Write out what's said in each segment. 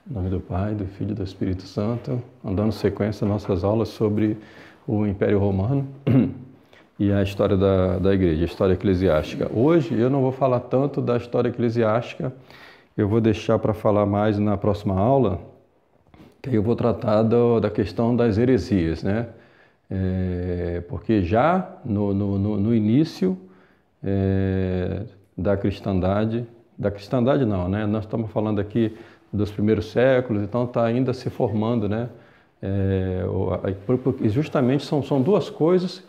Em nome do Pai, do Filho e do Espírito Santo, dando sequência às nossas aulas sobre o Império Romano e a história da Igreja, a história eclesiástica. Hoje eu não vou falar tanto da história eclesiástica, eu vou deixar para falar mais na próxima aula, que aí eu vou tratar da questão das heresias, né? Porque já no início da cristandade não, né? Nós estamos falando aqui dos primeiros séculos, então está ainda se formando, né? Justamente são duas coisas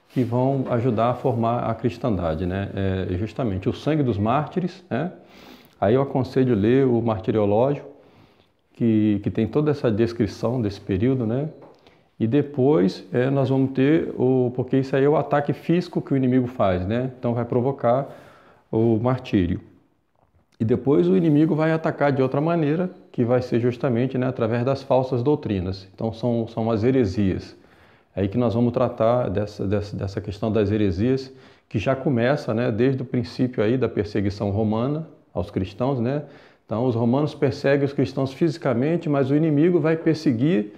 que vão ajudar a formar a cristandade, né? Justamente o sangue dos mártires, né? Aí eu aconselho ler o Martiriológio, que tem toda essa descrição desse período, né? E depois nós vamos ter porque isso aí é o ataque físico que o inimigo faz, né? Então vai provocar o martírio. E depois o inimigo vai atacar de outra maneira, que vai ser justamente, né, através das falsas doutrinas. Então são as heresias. É aí que nós vamos tratar dessa questão das heresias, que já começa, né, desde o princípio aí da perseguição romana aos cristãos, né? Então os romanos perseguem os cristãos fisicamente, mas o inimigo vai perseguir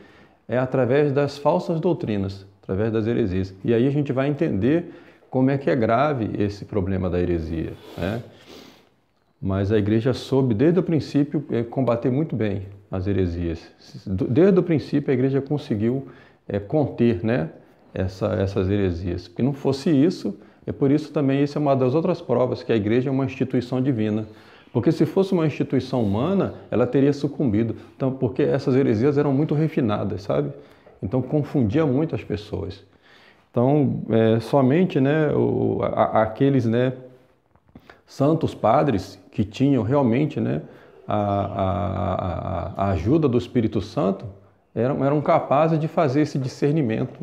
através das falsas doutrinas, através das heresias. E aí a gente vai entender como é que é grave esse problema da heresia, né? Mas a igreja soube, desde o princípio, combater muito bem as heresias. Desde o princípio, a igreja conseguiu conter, né, essas heresias. Se não fosse isso, por isso também isso é uma das outras provas que a igreja é uma instituição divina. Porque se fosse uma instituição humana, ela teria sucumbido. Então, porque essas heresias eram muito refinadas, sabe? Então, confundia muito as pessoas. Então, somente, né, aqueles, né, santos padres que tinham realmente, né, a ajuda do Espírito Santo eram capazes de fazer esse discernimento,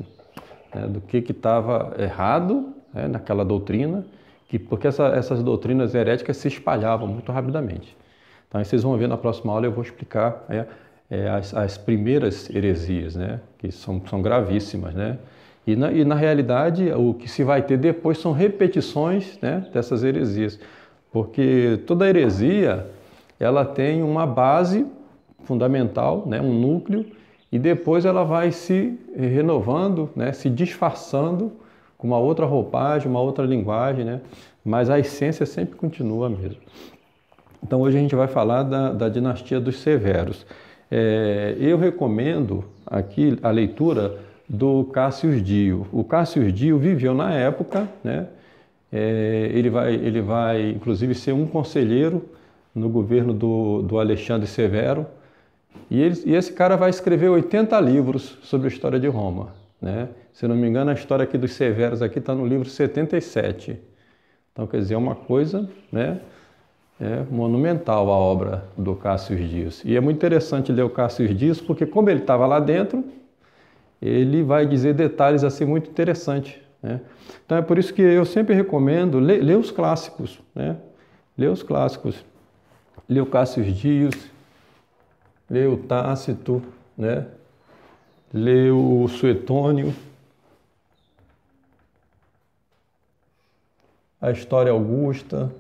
né, do que estava errado, né, naquela doutrina, porque essas doutrinas heréticas se espalhavam muito rapidamente. Então, aí vocês vão ver na próxima aula, eu vou explicar as primeiras heresias, né, que são gravíssimas, né? E na realidade, o que se vai ter depois são repetições, né, dessas heresias. Porque toda heresia, ela tem uma base fundamental, né, um núcleo, e depois ela vai se renovando, né, se disfarçando com uma outra roupagem, uma outra linguagem, né, mas a essência sempre continua a mesma. Então hoje a gente vai falar da dinastia dos Severos. Eu recomendo aqui a leitura do Cássio Dio. O Cássio Dio viveu na época, né? Ele vai inclusive ser um conselheiro no governo do Alexandre Severo, e esse cara vai escrever 80 livros sobre a história de Roma, né? Se não me engano, a história aqui dos Severos aqui está no livro 77. Então, quer dizer, é uma coisa, né, monumental a obra do Cássio Dio. E é muito interessante ler o Cássio Dio, porque como ele estava lá dentro, ele vai dizer detalhes assim muito interessantes, né? Então é por isso que eu sempre recomendo ler os clássicos, né? Ler os clássicos, ler o Cássio Dio, ler o Tácito, né? Ler o Suetônio, a História Augusta.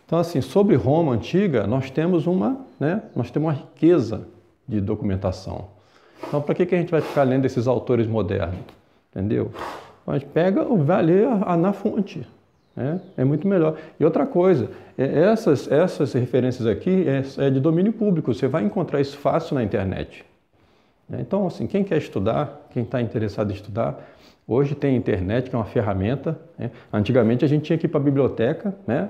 Então, assim, sobre Roma antiga, nós temos uma riqueza de documentação. Então, para que a gente vai ficar lendo esses autores modernos? Entendeu? A gente pega, vai ler na fonte, né? É muito melhor. E outra coisa, essas referências aqui é de domínio público, você vai encontrar isso fácil na internet. Então, assim, quem quer estudar, quem está interessado em estudar, hoje tem internet, que é uma ferramenta, né? Antigamente a gente tinha que ir para a biblioteca, né?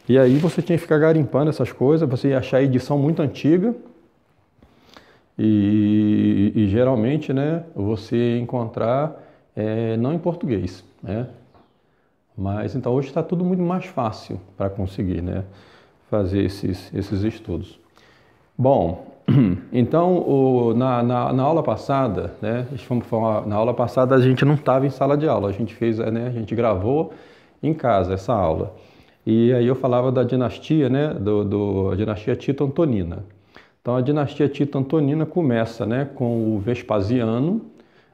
E aí você tinha que ficar garimpando essas coisas, você ia achar a edição muito antiga e geralmente, né, você ia encontrar não em português, né? Mas então hoje está tudo muito mais fácil para conseguir, né, fazer esses estudos. Bom, então na aula passada, né, na aula passada a gente não estava em sala de aula, a gente fez, né, a gente gravou em casa essa aula. E aí eu falava da dinastia, né, a dinastia Tito-Antonina. Então a dinastia Tito-Antonina começa, né, com o Vespasiano,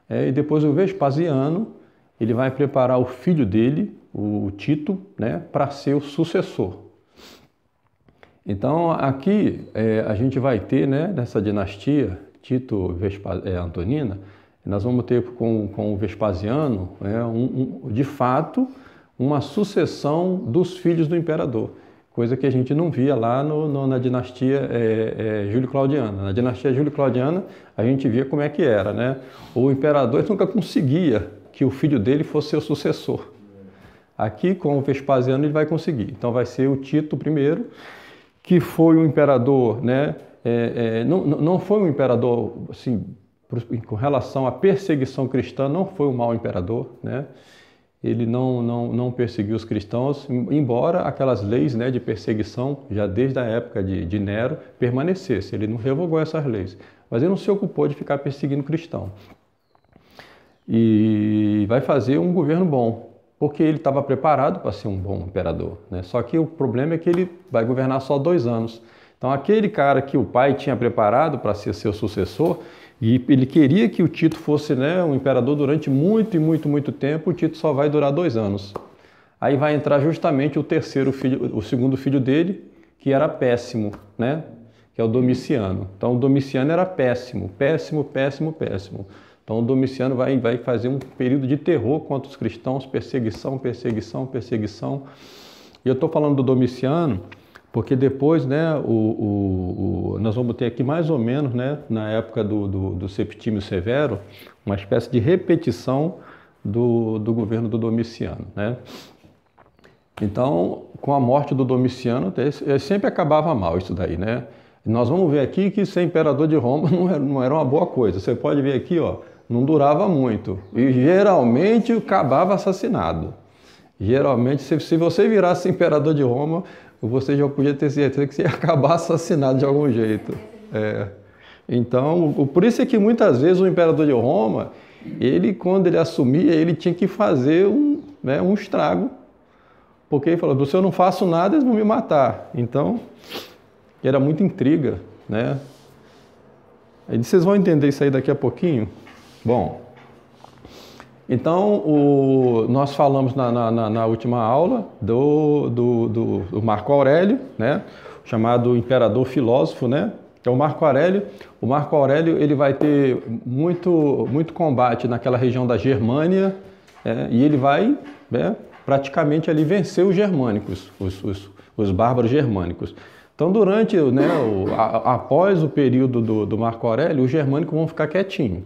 e depois o Vespasiano ele vai preparar o filho dele, o Tito, né, para ser o sucessor. Então aqui a gente vai ter, né, nessa dinastia Tito-Antonina, nós vamos ter com o Vespasiano, de fato, uma sucessão dos filhos do imperador, coisa que a gente não via lá na dinastia Júlio-Claudiana. Na dinastia Júlio-Claudiana, a gente via como é que era, né? O imperador nunca conseguia que o filho dele fosse seu sucessor. Aqui, com o Vespasiano, ele vai conseguir. Então, vai ser o Tito I, que foi um imperador, né? Não foi um imperador, assim, com relação à perseguição cristã, não foi um mau imperador, né? Ele não perseguiu os cristãos, embora aquelas leis, né, de perseguição, já desde a época de Nero, permanecessem. Ele não revogou essas leis, mas ele não se ocupou de ficar perseguindo cristão. E vai fazer um governo bom, porque ele estava preparado para ser um bom imperador, né? Só que o problema é que ele vai governar só 2 anos. Então aquele cara que o pai tinha preparado para ser seu sucessor, e ele queria que o Tito fosse, né, um imperador durante muito tempo, o Tito só vai durar 2 anos. Aí vai entrar justamente o segundo filho dele, que era péssimo, né? Que é o Domiciano. Então o Domiciano era péssimo. Então o Domiciano vai fazer um período de terror contra os cristãos, perseguição. E eu estou falando do Domiciano porque depois, né, nós vamos ter aqui mais ou menos, né, na época do Septímio Severo, uma espécie de repetição do governo do Domiciano, né? Então, com a morte do Domiciano, sempre acabava mal isso daí, né? Nós vamos ver aqui que ser imperador de Roma não era uma boa coisa. Você pode ver aqui, ó, não durava muito e geralmente acabava assassinado. Geralmente, se você virasse imperador de Roma, você já podia ter certeza que você ia acabar assassinado de algum jeito. Então, por isso é que muitas vezes o imperador de Roma, quando ele assumia, ele tinha que fazer um estrago, porque ele falou, se eu não faço nada, eles vão me matar. Então, era muita intriga, né? Aí vocês vão entender isso aí daqui a pouquinho. Bom, então nós falamos na última aula do Marco Aurélio, né? Chamado imperador filósofo, né? Que é o Marco Aurélio. O Marco Aurélio ele vai ter muito combate naquela região da Germânia, e ele vai, né, praticamente ali vencer os germânicos, os bárbaros germânicos. Então, após o período do Marco Aurélio, os germânicos vão ficar quietinhos.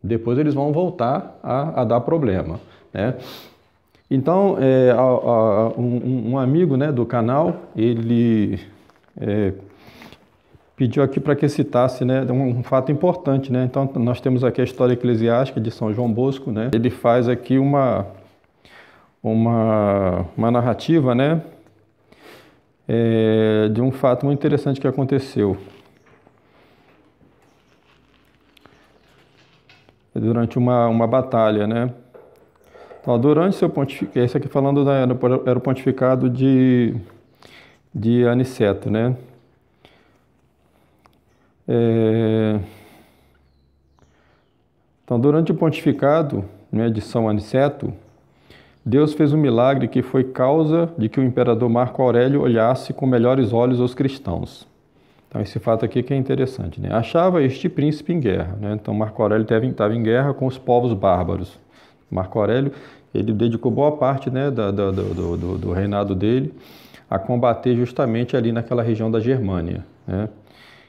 Depois eles vão voltar a dar problema, né? Então, um amigo, né, do canal, ele pediu aqui para que citasse, né, um fato importante, né? Então, nós temos aqui a história eclesiástica de São João Bosco, né? Ele faz aqui uma narrativa, né, de um fato muito interessante que aconteceu durante uma batalha, né? Então, durante seu pontificado, esse aqui falando era o pontificado de Aniceto, né? Então, durante o pontificado, né, de São Aniceto, Deus fez um milagre que foi causa de que o imperador Marco Aurélio olhasse com melhores olhos os cristãos. Então, esse fato aqui que é interessante, né? Achava este príncipe em guerra, né? Então, Marco Aurélio estava em guerra com os povos bárbaros. Marco Aurélio, ele dedicou boa parte, né, do reinado dele a combater justamente ali naquela região da Germânia, né?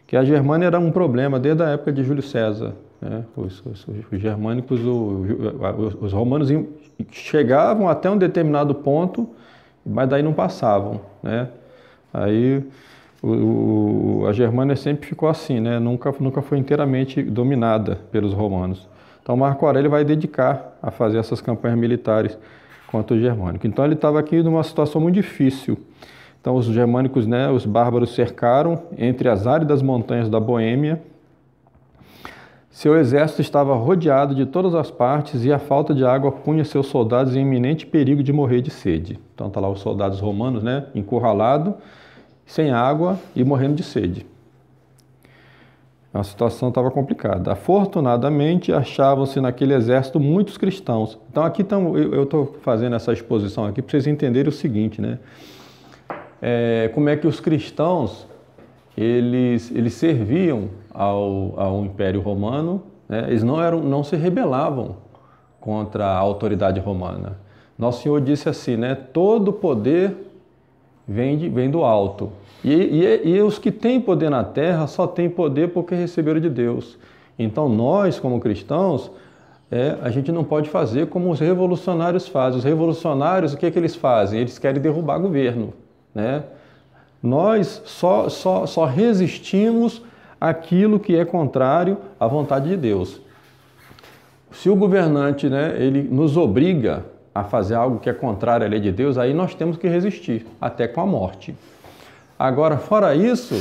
Que a Germânia era um problema desde a época de Júlio César, né? Os germânicos, os romanos chegavam até um determinado ponto, mas daí não passavam, né? Aí a Germânia sempre ficou assim, né? Nunca foi inteiramente dominada pelos romanos. Então Marco Aurélio vai dedicar a fazer essas campanhas militares contra os germânicos. Então ele estava aqui numa situação muito difícil. Então os germânicos, né, os bárbaros cercaram entre as áridas montanhas da Boêmia. Seu exército estava rodeado de todas as partes e a falta de água punha seus soldados em iminente perigo de morrer de sede. Então tá lá os soldados romanos, né, encurralados, sem água e morrendo de sede. A situação estava complicada. Afortunadamente, achavam-se naquele exército muitos cristãos. Então, aqui eu estou fazendo essa exposição aqui para vocês entenderem o seguinte, né? Como é que os cristãos, eles serviam ao Império Romano, né? Eles não se rebelavam contra a autoridade romana. Nosso Senhor disse assim, né? Todo poder vem do alto. E os que têm poder na terra só têm poder porque receberam de Deus. Então nós, como cristãos, a gente não pode fazer como os revolucionários fazem. Os revolucionários, o que eles fazem? Eles querem derrubar governo, né? Nós só resistimos àquilo que é contrário à vontade de Deus. Se o governante, né, ele nos obriga a fazer algo que é contrário à lei de Deus, aí nós temos que resistir, até com a morte. Agora, fora isso,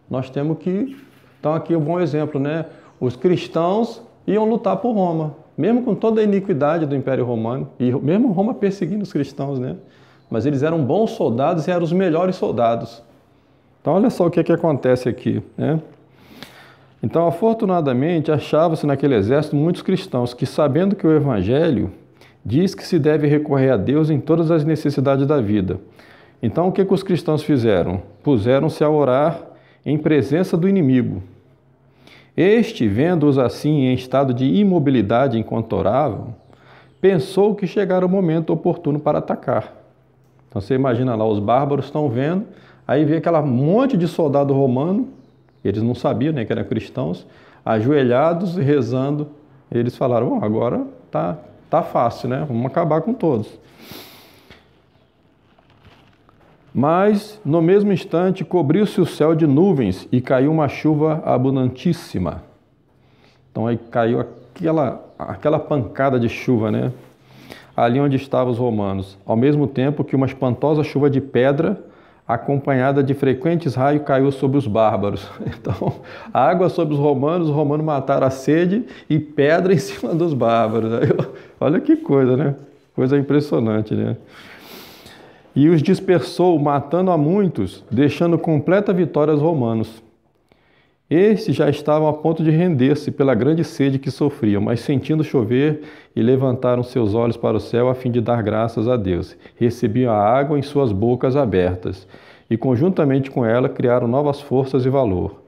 nós temos que... Então, aqui é um bom exemplo, né? Os cristãos iam lutar por Roma, mesmo com toda a iniquidade do Império Romano, e mesmo Roma perseguindo os cristãos, né? Mas eles eram bons soldados e eram os melhores soldados. Então, olha só o que acontece aqui, né? Então, afortunadamente, achava-se naquele exército muitos cristãos que, sabendo que o Evangelho diz que se deve recorrer a Deus em todas as necessidades da vida. Então, o que os cristãos fizeram? Puseram-se a orar em presença do inimigo. Este, vendo-os assim em estado de imobilidade enquanto oravam, pensou que chegara o momento oportuno para atacar. Então, você imagina lá, os bárbaros estão vendo, aí vê aquela monte de soldado romano, eles não sabiam, né, que eram cristãos, ajoelhados e rezando. Eles falaram, bom, agora tá fácil, né? Vamos acabar com todos. Mas, no mesmo instante, cobriu-se o céu de nuvens e caiu uma chuva abundantíssima. Então, aí caiu aquela pancada de chuva, né? Ali onde estavam os romanos. Ao mesmo tempo que uma espantosa chuva de pedra, acompanhada de frequentes raios, caiu sobre os bárbaros. Então, água sobre os romanos mataram a sede e pedra em cima dos bárbaros. Olha que coisa, né? Coisa impressionante, né? E os dispersou, matando a muitos, deixando completa vitória aos romanos. Estes já estavam a ponto de render-se pela grande sede que sofriam, mas sentindo chover, e levantaram seus olhos para o céu a fim de dar graças a Deus. Recebiam a água em suas bocas abertas, e conjuntamente com ela criaram novas forças e valor.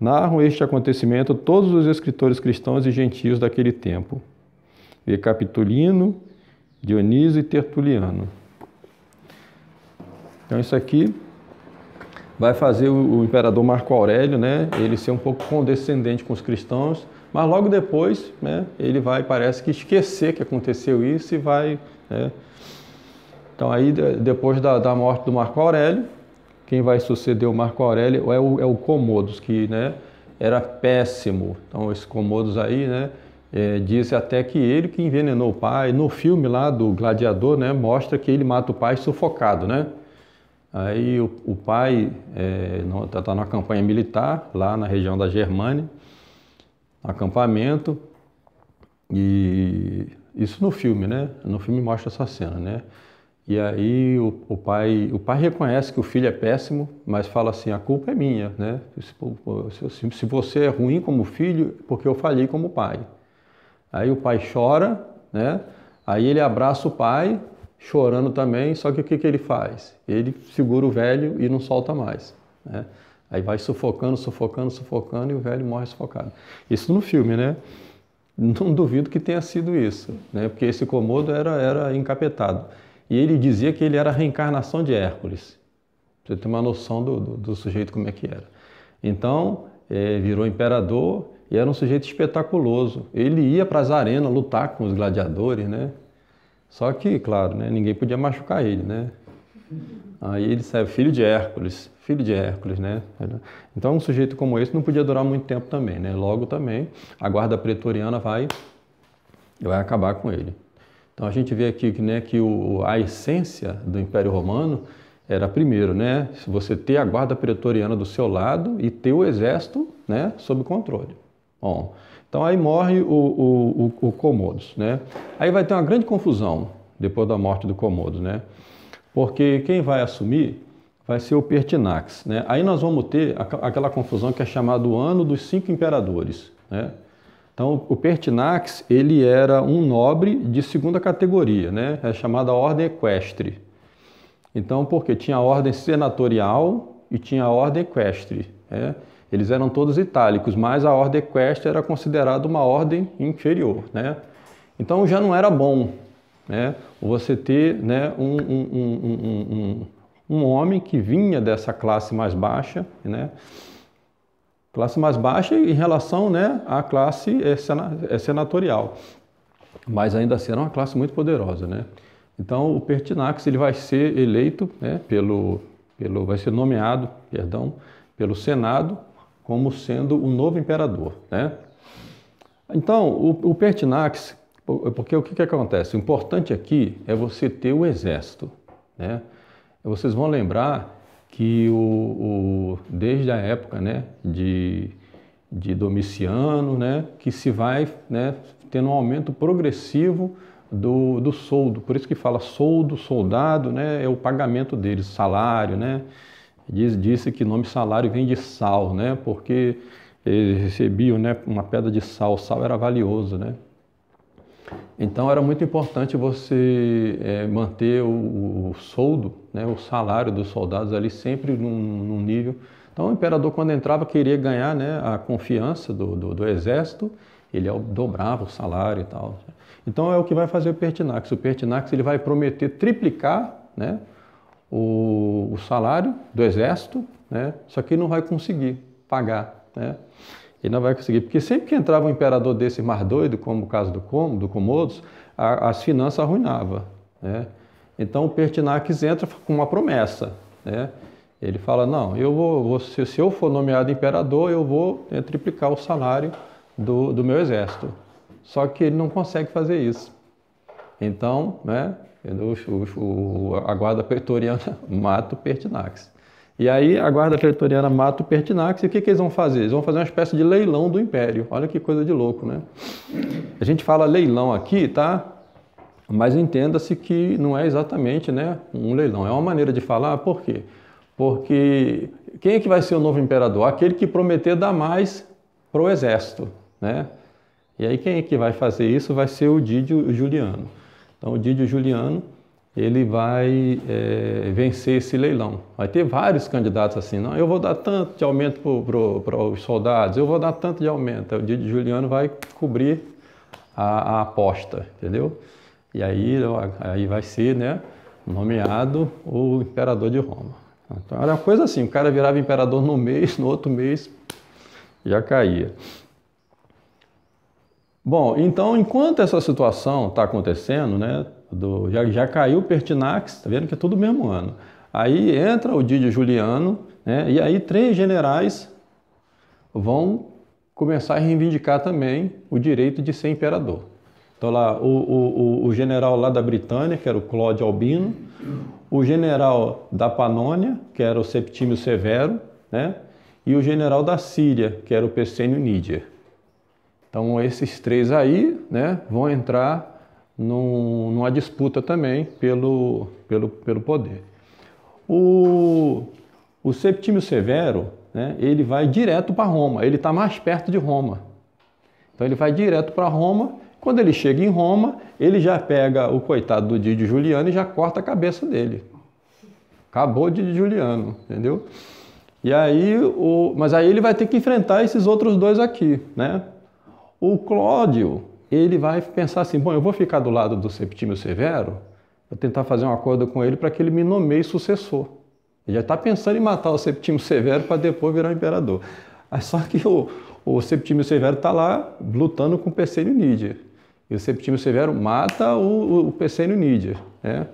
Narram este acontecimento todos os escritores cristãos e gentios daquele tempo. E Capitolino, Dionísio e Tertuliano. Então isso aqui vai fazer o imperador Marco Aurélio, né, ele ser um pouco condescendente com os cristãos, mas logo depois, né, ele parece que esquecer que aconteceu isso e vai... né. Então aí, depois da morte do Marco Aurélio, quem vai suceder o Marco Aurélio é o Comodos, que, né, era péssimo. Então esse Comodos aí, né, diz até que ele que envenenou o pai. No filme lá do Gladiador, né, mostra que ele mata o pai sufocado, né? Aí o pai está numa campanha militar, lá na região da Germânia, no acampamento, e isso no filme, né? No filme mostra essa cena, né? E aí o pai reconhece que o filho é péssimo, mas fala assim, a culpa é minha, né? Se você é ruim como filho, porque eu falhei como pai. Aí o pai chora, né? Aí ele abraça o pai, chorando também, só que o que ele faz? Ele segura o velho e não solta mais, né? Aí vai sufocando e o velho morre sufocado. Isso no filme, né? Não duvido que tenha sido isso, né? Porque esse Comodo era encapetado. E ele dizia que ele era a reencarnação de Hércules. Pra você ter uma noção do sujeito como é que era. Então, virou imperador e era um sujeito espetaculoso. Ele ia para as arenas lutar com os gladiadores, né? Só que, claro, né, ninguém podia machucar ele, né? Aí ele saiu filho de Hércules, né? Então um sujeito como esse não podia durar muito tempo também, né? Logo também a guarda pretoriana vai acabar com ele. Então a gente vê aqui que, né, que a essência do Império Romano era primeiro, né? Se você ter a guarda pretoriana do seu lado e ter o exército, né, sob controle. Bom, então aí morre o Comodos, né? Aí vai ter uma grande confusão depois da morte do Comodos, né? Porque quem vai assumir vai ser o Pertinax, né? Aí nós vamos ter aquela confusão que é chamado o Ano dos Cinco Imperadores, né? Então, o Pertinax, ele era um nobre de segunda categoria, né? É chamada Ordem Equestre. Então, porque tinha a Ordem Senatorial e tinha a Ordem Equestre, né? Eles eram todos itálicos, mas a Ordem Equestre era considerada uma ordem inferior, né? Então, já não era bom, né? Você ter, né, um homem que vinha dessa classe mais baixa, né? Classe mais baixa em relação, né, à classe senatorial, mas ainda assim era uma classe muito poderosa, né? Então o Pertinax ele vai ser eleito, né, vai ser nomeado, perdão, pelo Senado como sendo o novo imperador, né? Então o Pertinax, porque o que acontece? O importante aqui é você ter o exército, né? Vocês vão lembrar que desde a época, né, de Domiciano, né, que se vai, né, tendo um aumento progressivo do soldo. Por isso que fala soldo, soldado, né, é o pagamento deles, salário, né? Disse que o nome salário vem de sal, né, porque eles recebiam, né, uma pedra de sal. O sal era valioso, né? Então era muito importante você manter o soldo, né, o salário dos soldados ali sempre num nível. Então o imperador, quando entrava, queria ganhar, né, a confiança do exército, ele dobrava o salário e tal. Então é o que vai fazer o Pertinax. O Pertinax ele vai prometer triplicar, né, o salário do exército, né, só que ele não vai conseguir pagar, né? Ele não vai conseguir, porque sempre que entrava um imperador desse mais doido, como o caso do Comodos, as finanças arruinavam, né? Então o Pertinax entra com uma promessa, né? Ele fala, não, se eu for nomeado imperador, eu vou triplicar o salário do meu exército. Só que ele não consegue fazer isso. Então, né, a guarda pretoriana mata o Pertinax. E aí a guarda pretoriana mata o Pertinax e o que eles vão fazer? Eles vão fazer uma espécie de leilão do império. Olha que coisa de louco, né? A gente fala leilão aqui, tá? Mas entenda-se que não é exatamente, né, um leilão. É uma maneira de falar, por quê? Porque quem é que vai ser o novo imperador? Aquele que prometer dar mais para o exército, né? E aí quem é que vai fazer isso? Vai ser o Didio Juliano. Então o Didio Juliano ele vai vencer esse leilão. Vai ter vários candidatos assim, não, eu vou dar tanto de aumento para os soldados, eu vou dar tanto de aumento. O Didio Juliano vai cobrir a aposta, entendeu? E aí vai ser, né, nomeado o imperador de Roma. Então era uma coisa assim, o cara virava imperador num mês, no outro mês já caía. Bom, então enquanto essa situação está acontecendo, né, já caiu o Pertinax, tá vendo que é tudo o mesmo ano. Aí entra o Didio Juliano, né, e aí 3 generais vão começar a reivindicar também o direito de ser imperador. Então lá o general lá da Britânia, que era o Cláudio Albino, o general da Panônia, que era o Septímio Severo, né, e o general da Síria, que era o Pescenio Níger. Então esses 3 aí, né, vão entrar numa disputa também pelo poder. O Septímio Severo, né, ele vai direto para Roma, ele está mais perto de Roma. Então ele vai direto para Roma. Quando ele chega em Roma, ele já pega o coitado do Didio Juliano e já corta a cabeça dele. Acabou o Didio Juliano, entendeu? E aí, mas aí ele vai ter que enfrentar esses outros 2 aqui, né? O Cláudio, ele vai pensar assim, bom, eu vou ficar do lado do Septímio Severo, vou tentar fazer um acordo com ele para que ele me nomeie sucessor. Ele já está pensando em matar o Septímio Severo para depois virar imperador. Só que o Septímio Severo está lá lutando com o Pescenio Níger. E o Septímio Severo mata o Pescenio Níger, né?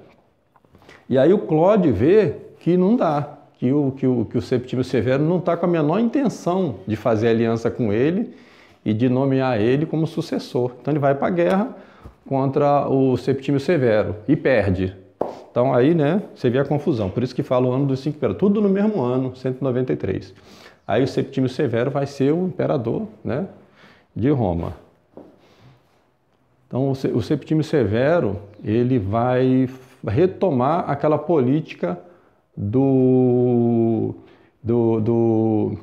E aí o Cláudio vê que não dá, que o Septímio Severo não está com a menor intenção de fazer aliança com ele e de nomear ele como sucessor. Então ele vai para a guerra contra o Septímio Severo e perde. Então aí, né, você vê a confusão. Por isso que fala o ano dos 5 imperadores, tudo no mesmo ano, 193. Aí o Septímio Severo vai ser o imperador, né, de Roma. Então o Septímio Severo ele vai retomar aquela política do, do,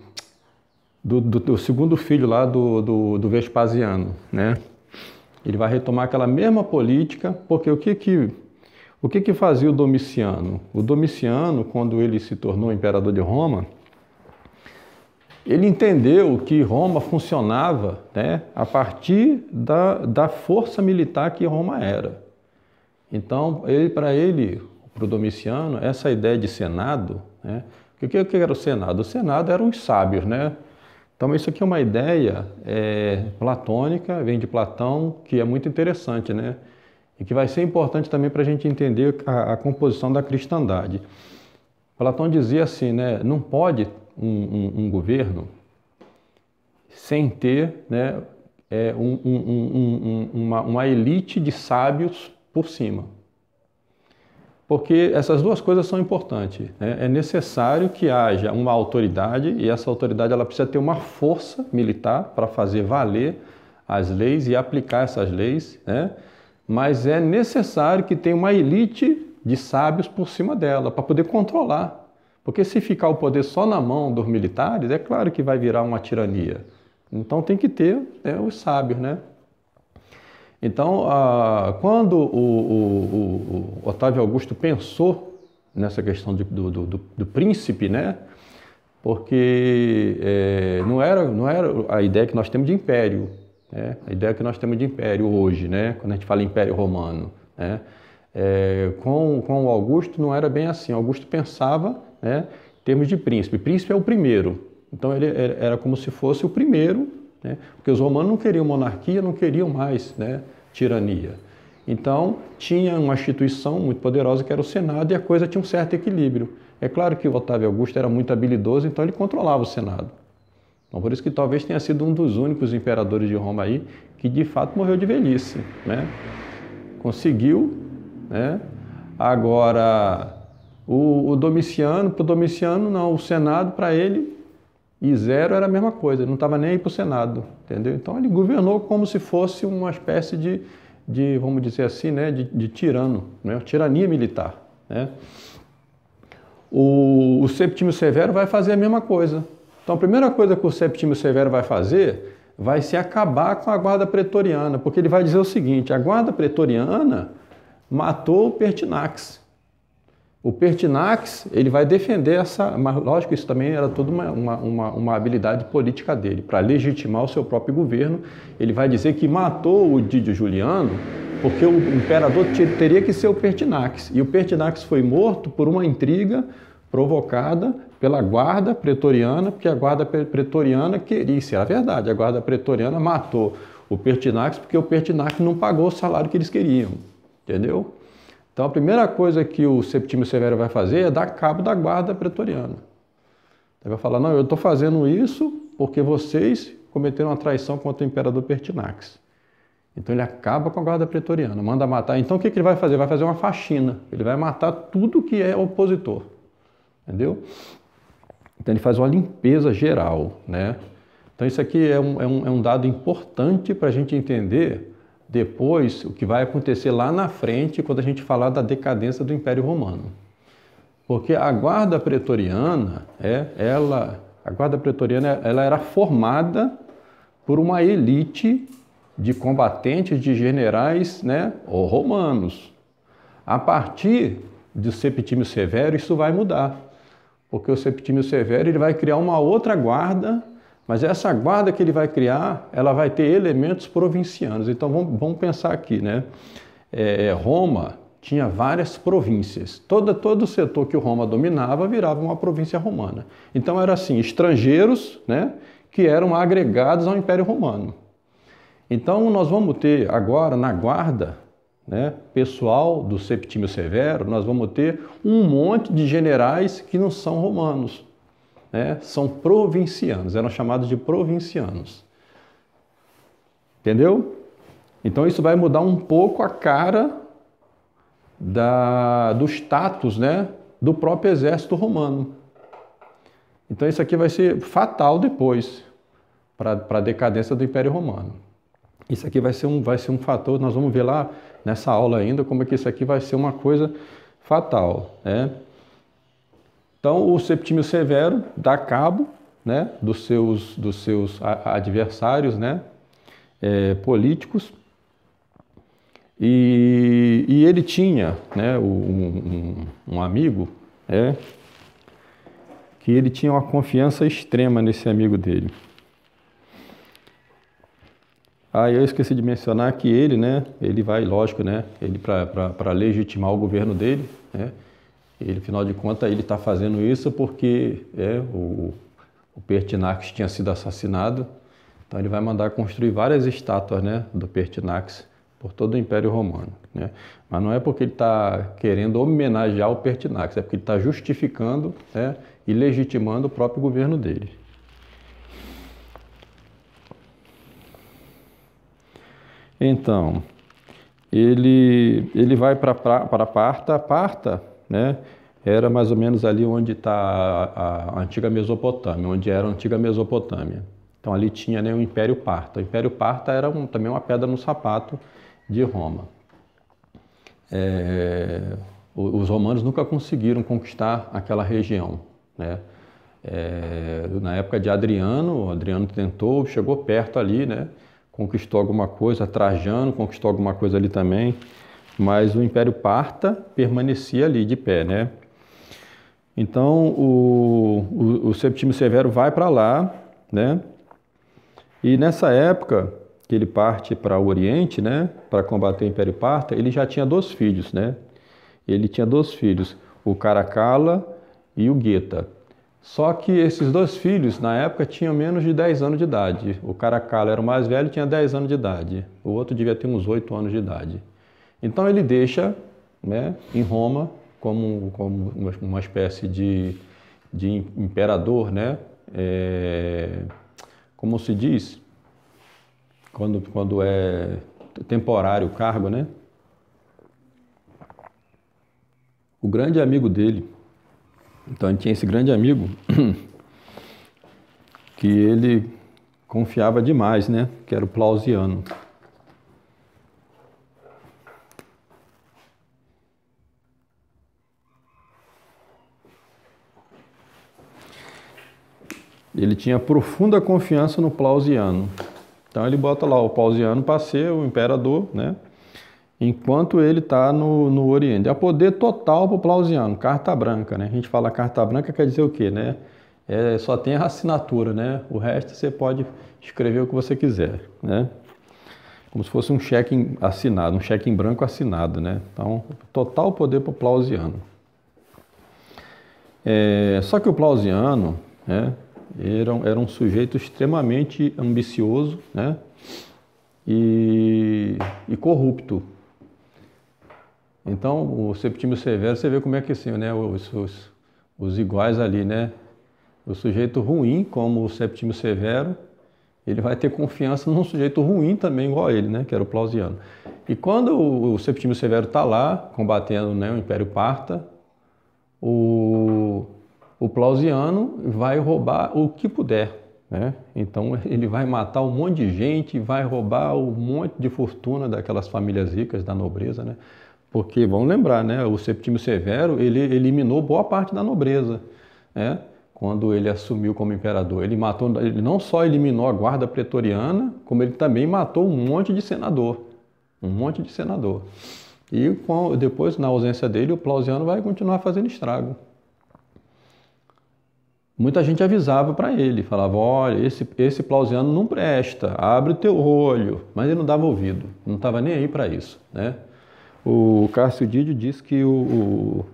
do, do segundo filho lá do Vespasiano, né? Ele vai retomar aquela mesma política, porque o que fazia o Domiciano? O Domiciano, quando ele se tornou imperador de Roma, ele entendeu que Roma funcionava, né, a partir da força militar que Roma era. Então, para o Domiciano, essa ideia de Senado, né, o que era o Senado? O Senado eram os sábios, né? Então, isso aqui é uma ideia platônica, vem de Platão, que é muito interessante, né? E que vai ser importante também para a gente entender a composição da cristandade. Platão dizia assim, né? Não pode um governo sem ter, né, uma elite de sábios por cima. Porque essas duas coisas são importantes, né? É necessário que haja uma autoridade, e essa autoridade ela precisa ter uma força militar para fazer valer as leis e aplicar essas leis, né? Mas é necessário que tenha uma elite de sábios por cima dela, para poder controlar. Porque se ficar o poder só na mão dos militares, é claro que vai virar uma tirania. Então tem que ter, né, os sábios, né? Então, quando o Otávio Augusto pensou nessa questão do príncipe, né? Porque não era a ideia que nós temos de império, né? A ideia que nós temos de império hoje, né? Quando a gente fala Império Romano, né? Com o Augusto não era bem assim. Augusto pensava, né, em termos de príncipe. Príncipe é o primeiro. Então ele era como se fosse o primeiro, né? Porque os romanos não queriam monarquia, não queriam mais, né, tirania. Então tinha uma instituição muito poderosa que era o Senado, e a coisa tinha um certo equilíbrio. É claro que o Otávio Augusto era muito habilidoso, então ele controlava o Senado. Então por isso que talvez tenha sido um dos únicos imperadores de Roma aí que de fato morreu de velhice, né? Conseguiu, né? Agora o Domiciano, para o Domiciano não, o Senado para ele e zero era a mesma coisa, ele não estava nem aí para o Senado, entendeu? Então ele governou como se fosse uma espécie de vamos dizer assim, né, de tirano, né? Tirania militar, né? O Septímio Severo vai fazer a mesma coisa. Então a primeira coisa que o Septímio Severo vai fazer vai se acabar com a guarda pretoriana, porque ele vai dizer o seguinte: a guarda pretoriana matou o Pertinax. O Pertinax, ele vai defender essa... Mas, lógico, isso também era toda uma habilidade política dele. Para legitimar o seu próprio governo, ele vai dizer que matou o Didio Juliano porque o imperador teria que ser o Pertinax. E o Pertinax foi morto por uma intriga provocada pela guarda pretoriana, porque a guarda pretoriana queria... Isso era verdade, a guarda pretoriana matou o Pertinax porque o Pertinax não pagou o salário que eles queriam. Entendeu? Então a primeira coisa que o Septímio Severo vai fazer é dar cabo da guarda pretoriana. Ele vai falar: não, eu estou fazendo isso porque vocês cometeram uma traição contra o imperador Pertinax. Então ele acaba com a guarda pretoriana, manda matar. Então o que ele vai fazer? Vai fazer uma faxina. Ele vai matar tudo que é opositor. Entendeu? Então ele faz uma limpeza geral, né? Então isso aqui é um dado importante para a gente entender depois o que vai acontecer lá na frente quando a gente falar da decadência do Império Romano. Porque a guarda pretoriana, ela era formada por uma elite de combatentes, de generais, né, romanos. A partir do Septímio Severo isso vai mudar, porque o Septímio Severo ele vai criar uma outra guarda. Mas essa guarda que ele vai criar, ela vai ter elementos provincianos. Então vamos pensar aqui, né? Roma tinha várias províncias. Todo o setor que Roma dominava virava uma província romana. Então era assim, estrangeiros, né, que eram agregados ao Império Romano. Então nós vamos ter agora na guarda, né, pessoal do Septímio Severo, nós vamos ter um monte de generais que não são romanos. Né, são provincianos, eram chamados de provincianos. Entendeu? Então isso vai mudar um pouco a cara do status, né, do próprio exército romano. Então isso aqui vai ser fatal depois para a decadência do Império Romano. Isso aqui vai ser um fator, nós vamos ver lá nessa aula ainda como é que isso aqui vai ser uma coisa fatal, né? Então, o Septímio Severo dá cabo, né, dos seus adversários, né, políticos, e ele tinha, né, um amigo, que ele tinha uma confiança extrema nesse amigo dele. Aí eu esqueci de mencionar que ele, né, ele vai, lógico, né, ele para legitimar o governo dele, né, ele, afinal de contas, ele está fazendo isso porque o Pertinax tinha sido assassinado, então ele vai mandar construir várias estátuas, né, do Pertinax por todo o Império Romano, né, mas não é porque ele está querendo homenagear o Pertinax, é porque ele está justificando, né, e legitimando o próprio governo dele. Então, ele vai para Parta. Parta, né, era mais ou menos ali onde está a antiga Mesopotâmia, onde era a antiga Mesopotâmia. Então ali tinha, né, o Império Parta. O Império Parta era também uma pedra no sapato de Roma. Os romanos nunca conseguiram conquistar aquela região, né? Na época de Adriano, Adriano tentou, chegou perto ali, né? Conquistou alguma coisa, Trajano conquistou alguma coisa ali também, mas o Império Parta permanecia ali de pé, né? Então o Septímio Severo vai para lá, né? E nessa época que ele parte para o Oriente, né, para combater o Império Parta, ele já tinha 2 filhos, né? Ele tinha 2 filhos, o Caracalla e o Geta. Só que esses 2 filhos, na época, tinham menos de 10 anos de idade. O Caracalla era o mais velho e tinha 10 anos de idade. O outro devia ter uns 8 anos de idade. Então ele deixa, né, em Roma como uma espécie de imperador, né? Como se diz? Quando é temporário o cargo, né? O grande amigo dele, então ele tinha esse grande amigo que ele confiava demais, né? Que era o Plausiano. Ele tinha profunda confiança no Plausiano. Então ele bota lá o Plausiano para ser o imperador, né? Enquanto ele está no Oriente. É poder total para o Plausiano, carta branca, né? A gente fala carta branca, quer dizer o quê, né? Só tem a assinatura, né? O resto você pode escrever o que você quiser, né? Como se fosse um cheque assinado, um cheque em branco assinado, né? Então, total poder para o Plausiano. Só que o Plausiano, né, era um sujeito extremamente ambicioso, né? E corrupto. Então, o Septímio Severo, você vê como é que assim, né, os iguais ali, né? O sujeito ruim, como o Septímio Severo, ele vai ter confiança num sujeito ruim também, igual a ele, né? Que era o Plausiano. E quando o Septímio Severo está lá, combatendo, né, o Império Parta, o Plausiano vai roubar o que puder, né? Então ele vai matar um monte de gente, vai roubar um monte de fortuna daquelas famílias ricas da nobreza, né? Porque, vamos lembrar, né? O Septímio Severo, ele eliminou boa parte da nobreza, né? Quando ele assumiu como imperador. Ele não só eliminou a guarda pretoriana, como ele também matou um monte de senador. Um monte de senador. E depois, na ausência dele, o Plausiano vai continuar fazendo estrago. Muita gente avisava para ele, falava, olha, esse Plausiano não presta, abre o teu olho. Mas ele não dava ouvido, não estava nem aí para isso, né? O Cássio Didio diz que o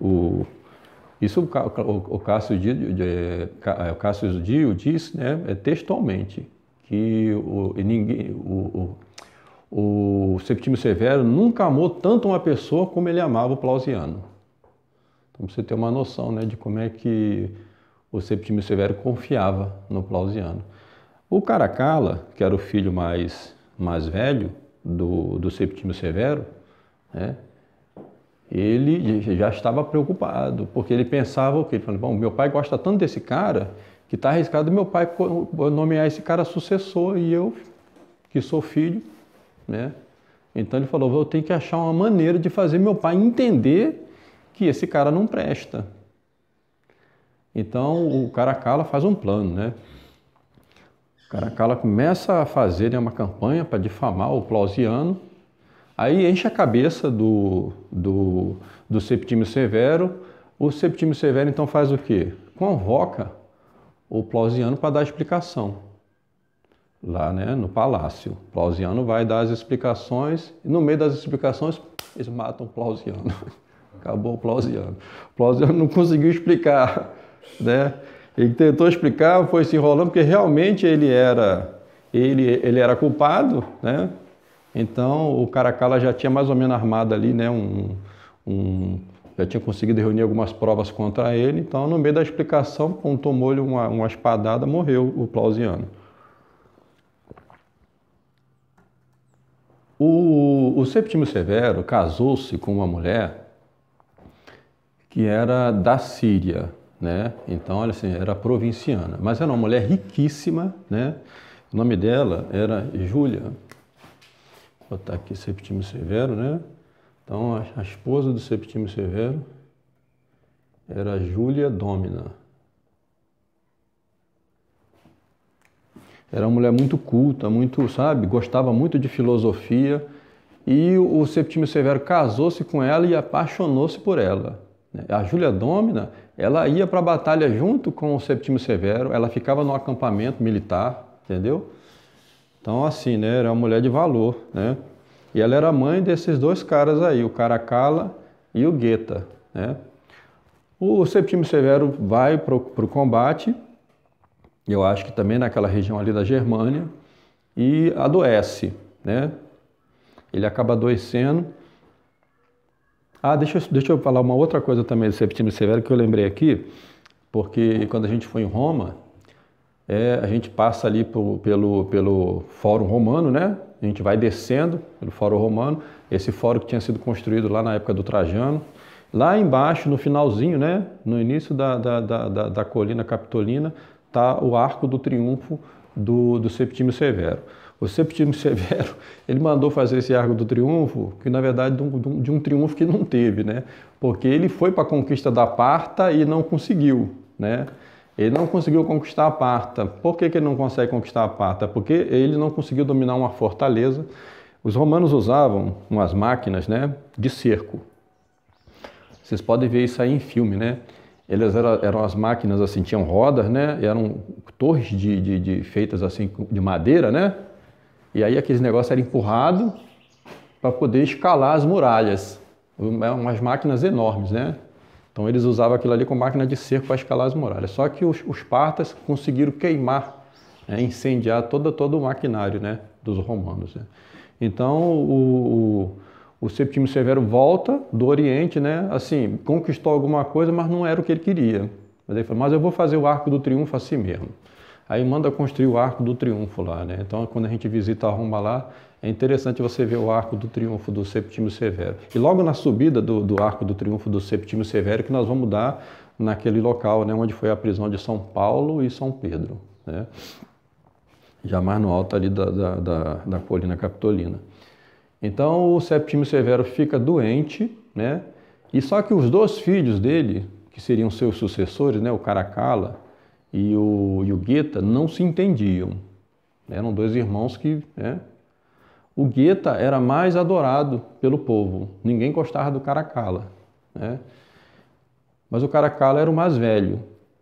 Cássio Didio diz, né, textualmente, que o Septímio Severo nunca amou tanto uma pessoa como ele amava o Plausiano. Então você ter uma noção, né, de como é que o Septímio Severo confiava no Plausiano. O Caracalla, que era o filho mais velho do Septímio Severo, né, ele já estava preocupado, porque ele pensava o quê? Ele falou, bom, meu pai gosta tanto desse cara que está arriscado meu pai nomear esse cara sucessor e eu, que sou filho, né? Então ele falou, eu tenho que achar uma maneira de fazer meu pai entender que esse cara não presta. Então o Caracalla faz um plano, né? O Caracalla começa a fazer, né, uma campanha para difamar o Plausiano, aí enche a cabeça do Septímio Severo. O Septímio Severo então faz o quê? Convoca o Plausiano para dar explicação lá, né, no palácio. O Plausiano vai dar as explicações e no meio das explicações eles matam o Plausiano. Acabou o Plausiano. O Plausiano não conseguiu explicar, né? Ele tentou explicar, foi se enrolando, porque realmente ele era culpado, né? Então o Caracalla já tinha mais ou menos armado ali, né, já tinha conseguido reunir algumas provas contra ele. Então, no meio da explicação, tomou-lhe uma espadada, morreu o Plausiano. O Septímio Severo casou-se com uma mulher que era da Síria, né? Então, olha assim, era provinciana, mas era uma mulher riquíssima, né? O nome dela era Júlia. Vou botar aqui Septímio Severo, né? Então, a esposa do Septímio Severo era Júlia Dómina. Era uma mulher muito culta, muito, sabe, gostava muito de filosofia, e o Septímio Severo casou-se com ela e apaixonou-se por ela. A Júlia Dómina, ela ia para a batalha junto com o Septímio Severo, ela ficava no acampamento militar, entendeu? Então, assim, né, era uma mulher de valor, né? E ela era mãe desses dois caras aí, o Caracalla e o Geta, né? O Septímio Severo vai para o combate, eu acho que também naquela região ali da Germânia, e adoece, né? Ele acaba adoecendo. Deixa eu falar uma outra coisa também do Septímio Severo que eu lembrei aqui, porque quando a gente foi em Roma, a gente passa ali pelo Fórum Romano, né? A gente vai descendo pelo Fórum Romano, esse fórum que tinha sido construído lá na época do Trajano. Lá embaixo, no finalzinho, né? No início da colina Capitolina, está o Arco do Triunfo do Septímio Severo. O Septímio Severo, ele mandou fazer esse Arco do Triunfo, que na verdade de um triunfo que não teve, né? Porque ele foi para a conquista da Parta e não conseguiu, né? Ele não conseguiu conquistar a Parta. Por que ele não consegue conquistar a Parta? Porque ele não conseguiu dominar uma fortaleza. Os romanos usavam umas máquinas, né, de cerco. Vocês podem ver isso aí em filme, né? Elas eram as máquinas assim, tinham rodas, né? Eram torres feitas assim de madeira, né? E aí aqueles negócios eram empurrados para poder escalar as muralhas. Umas máquinas enormes, né? Então eles usavam aquilo ali como máquina de cerco para escalar as muralhas. Só que os partas conseguiram queimar, né, incendiar todo o maquinário, né, dos romanos, né? Então o Septímio Severo volta do Oriente, né, assim, conquistou alguma coisa, mas não era o que ele queria. Mas ele falou, mas eu vou fazer o Arco do Triunfo assim mesmo. Aí manda construir o Arco do Triunfo lá, né? Então quando a gente visita Roma lá, é interessante você ver o Arco do Triunfo do Septímio Severo. E logo na subida do Arco do Triunfo do Septímio Severo que nós vamos dar naquele local, né, onde foi a prisão de São Paulo e São Pedro, né? Já mais no alto ali da colina Capitolina. Então o Septímio Severo fica doente, né? E só que os dois filhos dele, que seriam seus sucessores, né, o Caracalla e o Geta, não se entendiam. Eram dois irmãos que, né? O Geta era mais adorado pelo povo, ninguém gostava do Caracalla, né? Mas o Caracalla era o mais velho.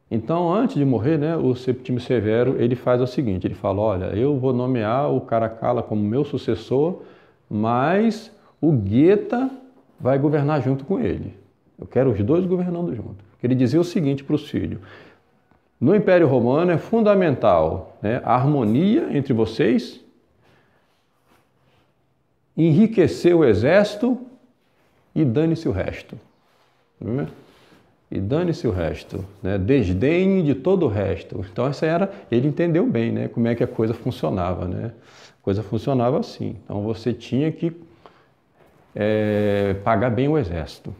Então, antes de morrer, né, o Septímio Severo, ele faz o seguinte, ele fala, olha, eu vou nomear o Caracalla como meu sucessor, mas o Geta vai governar junto com ele. Eu quero os dois governando junto. Ele dizia o seguinte para os filhos, no Império Romano é fundamental, né, a harmonia entre vocês, enriquecer o exército e dane-se o resto. Né? E dane-se o resto, né? Desdenhe de todo o resto. Então ele entendeu bem, né, como é que a coisa funcionava, né? A coisa funcionava assim. Então você tinha que pagar bem o exército.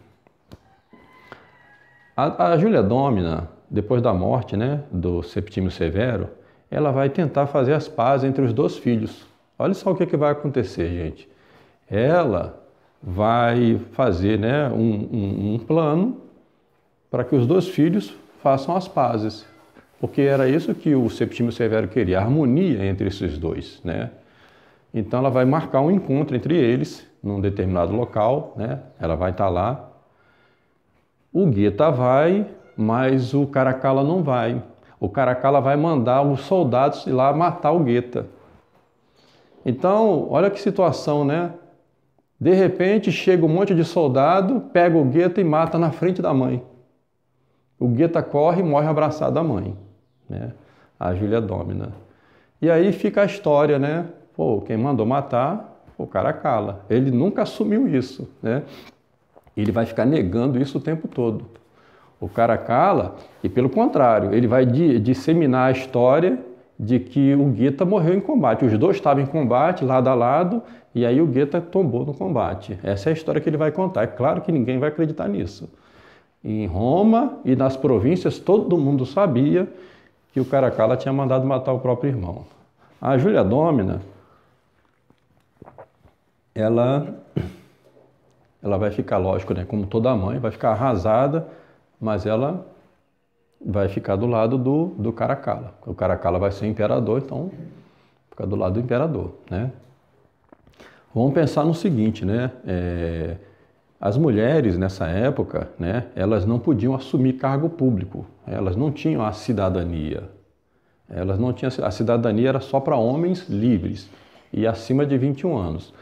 A Júlia Dómina, depois da morte, né, do Septímio Severo, ela vai tentar fazer as pazes entre os dois filhos. Olha só o que vai acontecer, gente. Ela vai fazer, né, um plano para que os dois filhos façam as pazes. Porque era isso que o Septímio Severo queria, a harmonia entre esses dois, né? Então ela vai marcar um encontro entre eles, num determinado local, né? Ela vai estar lá. O Geta vai, mas o Caracalla não vai. O Caracalla vai mandar os soldados ir lá matar o Geta. Então, olha que situação, né? De repente chega um monte de soldado, pega o Geta e mata na frente da mãe. O Geta corre e morre abraçado à mãe, né? A Júlia Dómina. E aí fica a história, né? Pô, quem mandou matar foi o Caracalla. Ele nunca assumiu isso, né? Ele vai ficar negando isso o tempo todo. O Caracalla, e pelo contrário, ele vai disseminar a história de que o Geta morreu em combate. Os dois estavam em combate, lado a lado, e aí o Geta tombou no combate. Essa é a história que ele vai contar. É claro que ninguém vai acreditar nisso. Em Roma e nas províncias, todo mundo sabia que o Caracalla tinha mandado matar o próprio irmão. A Júlia Dómina, ela vai ficar, lógico, né, como toda mãe, vai ficar arrasada, mas ela vai ficar do lado do Caracalla. O Caracalla vai ser imperador, então fica do lado do imperador, né? Vamos pensar no seguinte, né? As mulheres nessa época, né, elas não podiam assumir cargo público, elas não tinham a cidadania. Elas não tinham, a cidadania era só para homens livres e acima de 21 anos.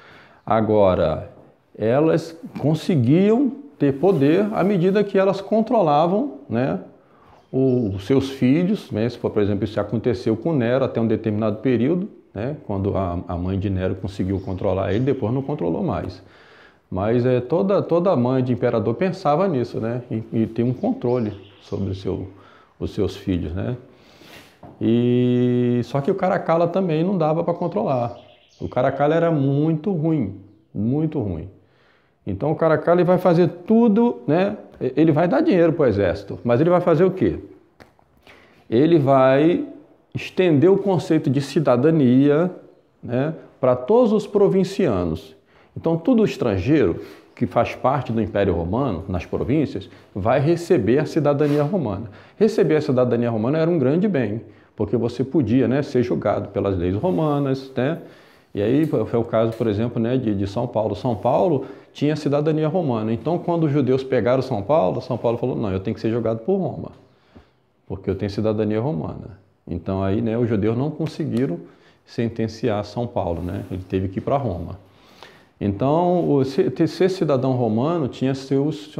Agora, elas conseguiam ter poder à medida que elas controlavam, né, os seus filhos, né? Se for, por exemplo, isso aconteceu com Nero até um determinado período, né, quando a mãe de Nero conseguiu controlar ele, depois não controlou mais. Mas toda mãe de imperador pensava nisso, né, e ter um controle sobre os seus filhos, né. Só que o Caracalla também não dava para controlar. O Caracalla era muito ruim, muito ruim. Então o Caracalla ele vai fazer tudo, né? Ele vai dar dinheiro para o exército, mas ele vai fazer o quê? Ele vai estender o conceito de cidadania, né, para todos os provincianos. Então todo estrangeiro que faz parte do Império Romano, nas províncias, vai receber a cidadania romana. Receber a cidadania romana era um grande bem, porque você podia, né, ser julgado pelas leis romanas, né? E aí foi o caso, por exemplo, né, de São Paulo. São Paulo tinha cidadania romana. Então, quando os judeus pegaram São Paulo falou, não, eu tenho que ser julgado por Roma, porque eu tenho cidadania romana. Então, aí, né, os judeus não conseguiram sentenciar São Paulo, né? Ele teve que ir para Roma. Então, ser cidadão romano tinha seus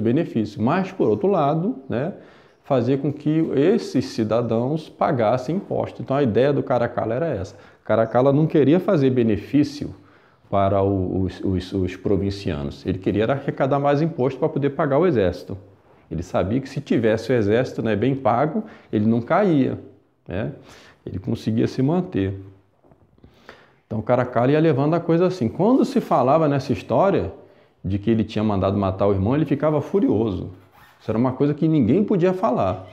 benefícios, mas, por outro lado, né, fazer com que esses cidadãos pagassem impostos. Então, a ideia do Caracalla era essa. Caracalla não queria fazer benefício para os provincianos, ele queria arrecadar mais imposto para poder pagar o exército. Ele sabia que se tivesse o exército, né, bem pago, ele não caía, né? Ele conseguia se manter. Então o Caracalla ia levando a coisa assim. Quando se falava nessa história de que ele tinha mandado matar o irmão, ele ficava furioso. Isso era uma coisa que ninguém podia falar.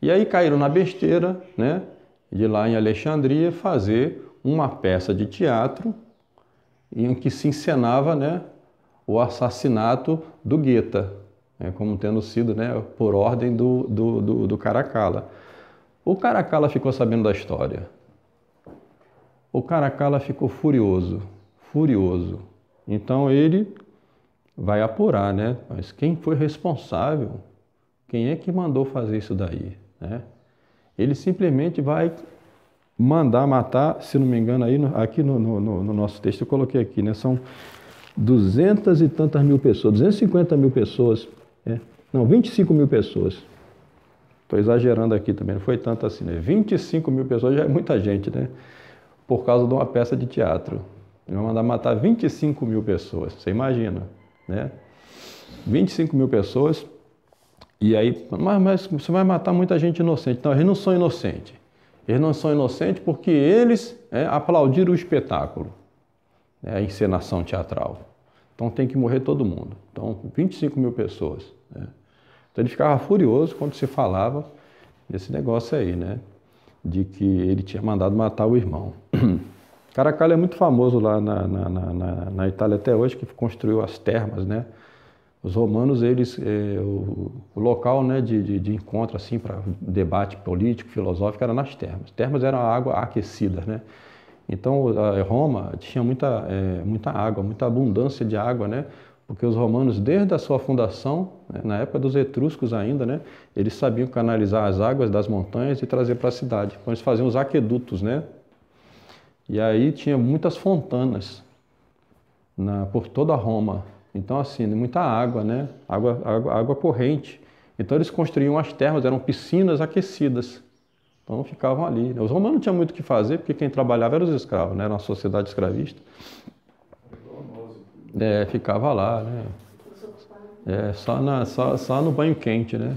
E aí caíram na besteira, né, de lá em Alexandria fazer uma peça de teatro em que se encenava, né, o assassinato do Geta, né, como tendo sido, né, por ordem do Caracalla. O Caracalla ficou sabendo da história. O Caracalla ficou furioso, furioso. Então ele vai apurar, né? Mas quem foi responsável? Quem é que mandou fazer isso daí, né? Ele simplesmente vai mandar matar, se não me engano, aí aqui no nosso texto eu coloquei aqui, né? São 200 e tantas mil pessoas, 250 mil pessoas, né? Não, 25 mil pessoas. Estou exagerando aqui também, não foi tanto assim, né? 25 mil pessoas já é muita gente, né? Por causa de uma peça de teatro. Ele vai mandar matar 25 mil pessoas, você imagina, né? 25 mil pessoas, e aí, mas você vai matar muita gente inocente. Não, eles não são inocentes. Eles não são inocentes porque eles aplaudiram o espetáculo, a encenação teatral. Então tem que morrer todo mundo. Então, 25 mil pessoas, né? Então ele ficava furioso quando se falava desse negócio aí, né? De que ele tinha mandado matar o irmão. Caracalla é muito famoso lá na Itália até hoje, que construiu as termas, né? Os romanos, o local, né, de encontro assim para debate político, filosófico era nas termas. Termas eram água aquecida, né? Então Roma tinha muita água, muita abundância de água, né? Porque os romanos, desde a sua fundação, né, na época dos etruscos ainda, né, eles sabiam canalizar as águas das montanhas e trazer para a cidade. Então eles faziam os aquedutos, né? E aí tinha muitas fontanas por toda Roma. Então, assim, muita água, né? Água corrente. Então, eles construíam as termas, eram piscinas aquecidas. Então, ficavam ali, né? Os romanos não tinham muito o que fazer, porque quem trabalhava eram os escravos, né? Era uma sociedade escravista. Ficava lá, né? Só no banho quente, né?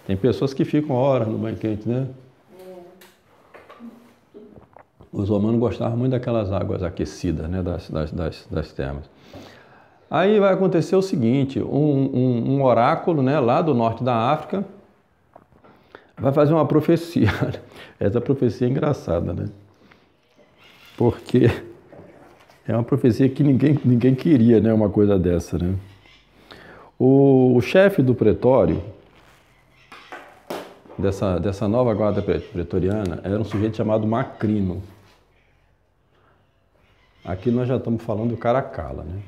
Tem pessoas que ficam horas no banho quente, né? Os romanos gostavam muito daquelas águas aquecidas, né? Das termas. Aí vai acontecer o seguinte, um oráculo, né, lá do norte da África vai fazer uma profecia. Essa profecia é engraçada, né? Porque é uma profecia que ninguém queria, né, uma coisa dessa, né? O chefe do pretório, dessa nova guarda pretoriana, era um sujeito chamado Macrino. Aqui nós já estamos falando do Caracalla, né?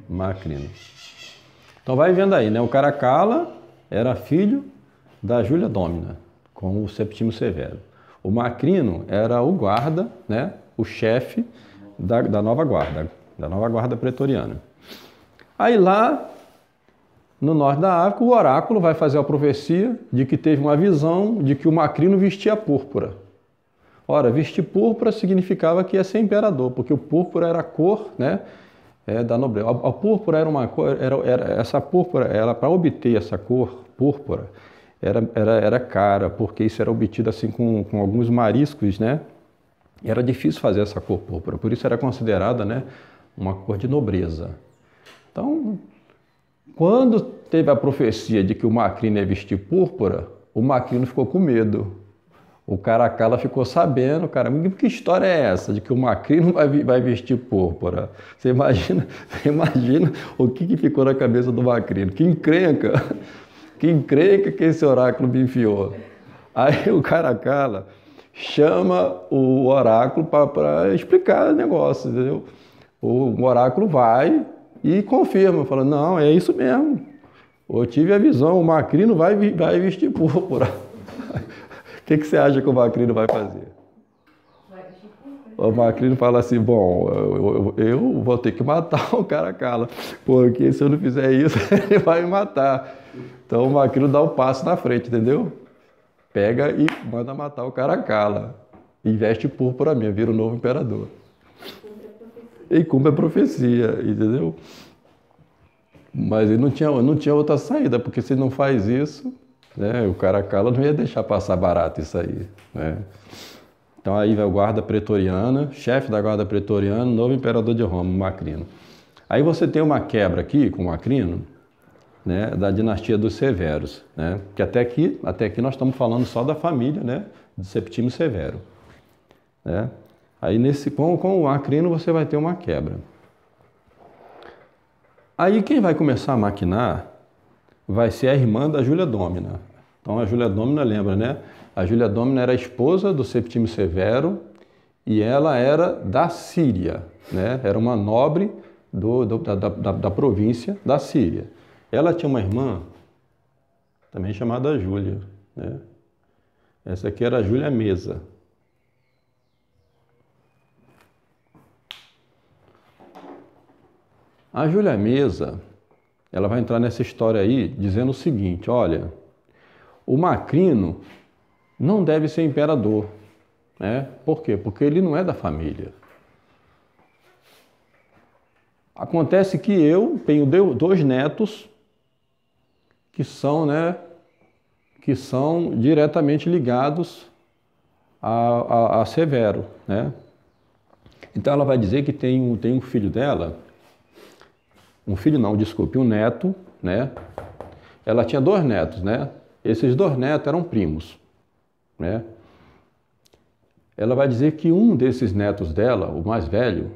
Macrino. Então vai vendo aí, né? O Caracalla era filho da Júlia Dómina, com o Septímio Severo. O Macrino era o guarda, né? O chefe da nova guarda pretoriana. Aí lá no norte da África, o oráculo vai fazer a profecia de que teve uma visão de que o Macrino vestia púrpura. Ora, vestir púrpura significava que ia ser imperador, porque o púrpura era a cor, né? Da nobreza. A púrpura era uma cor, essa púrpura, para obter essa cor púrpura, era cara, porque isso era obtido assim com alguns mariscos, né? E era difícil fazer essa cor púrpura, por isso era considerada, né, uma cor de nobreza. Então, quando teve a profecia de que o Macrino ia vestir púrpura, o Macrino ficou com medo. O Caracalla ficou sabendo, cara, que história é essa de que o Macrino vai vestir púrpura? Você imagina o que ficou na cabeça do Macrino? Que encrenca que esse oráculo me enfiou. Aí o Caracalla chama o oráculo para explicar o negócio, entendeu? O oráculo vai e confirma, fala, não, é isso mesmo. Eu tive a visão, o Macrino vai vestir púrpura. O que você acha que o Macrino vai fazer? O Macrino fala assim, bom, eu vou ter que matar o Caracalla, porque se eu não fizer isso, ele vai me matar. Então o Macrino dá um passo na frente, entendeu? Pega e manda matar o Caracalla. E veste púrpura mesmo, vira o novo imperador. E cumpre a profecia, entendeu? Mas ele não tinha outra saída, porque se não faz isso, né, o Caracalla não ia deixar passar barato isso aí, né? Então aí vai o guarda pretoriana, chefe da guarda pretoriana, novo imperador de Roma, Macrino. Aí você tem uma quebra aqui com o Macrino, né, da dinastia dos Severos, né? Que até aqui nós estamos falando só da família, né, de Septímio Severo, né? Aí com o Macrino você vai ter uma quebra. Aí quem vai começar a maquinar vai ser a irmã da Júlia Dómina. Então a Júlia Dómina, lembra, né? A Júlia Dómina era a esposa do Septímio Severo e ela era da Síria, né? Era uma nobre da província da Síria. Ela tinha uma irmã também chamada Júlia, né? Essa aqui era a Júlia Mesa. A Júlia Mesa, ela vai entrar nessa história aí dizendo o seguinte, olha, o Macrino não deve ser imperador, né? Por quê? Porque ele não é da família. Acontece que eu tenho 2 netos que são, né, que são diretamente ligados a Severo, né? Então ela vai dizer que tem um filho dela, um filho não, desculpe, um neto, né? Ela tinha 2 netos, né? Esses 2 netos eram primos, né? Ela vai dizer que um desses netos dela, o mais velho,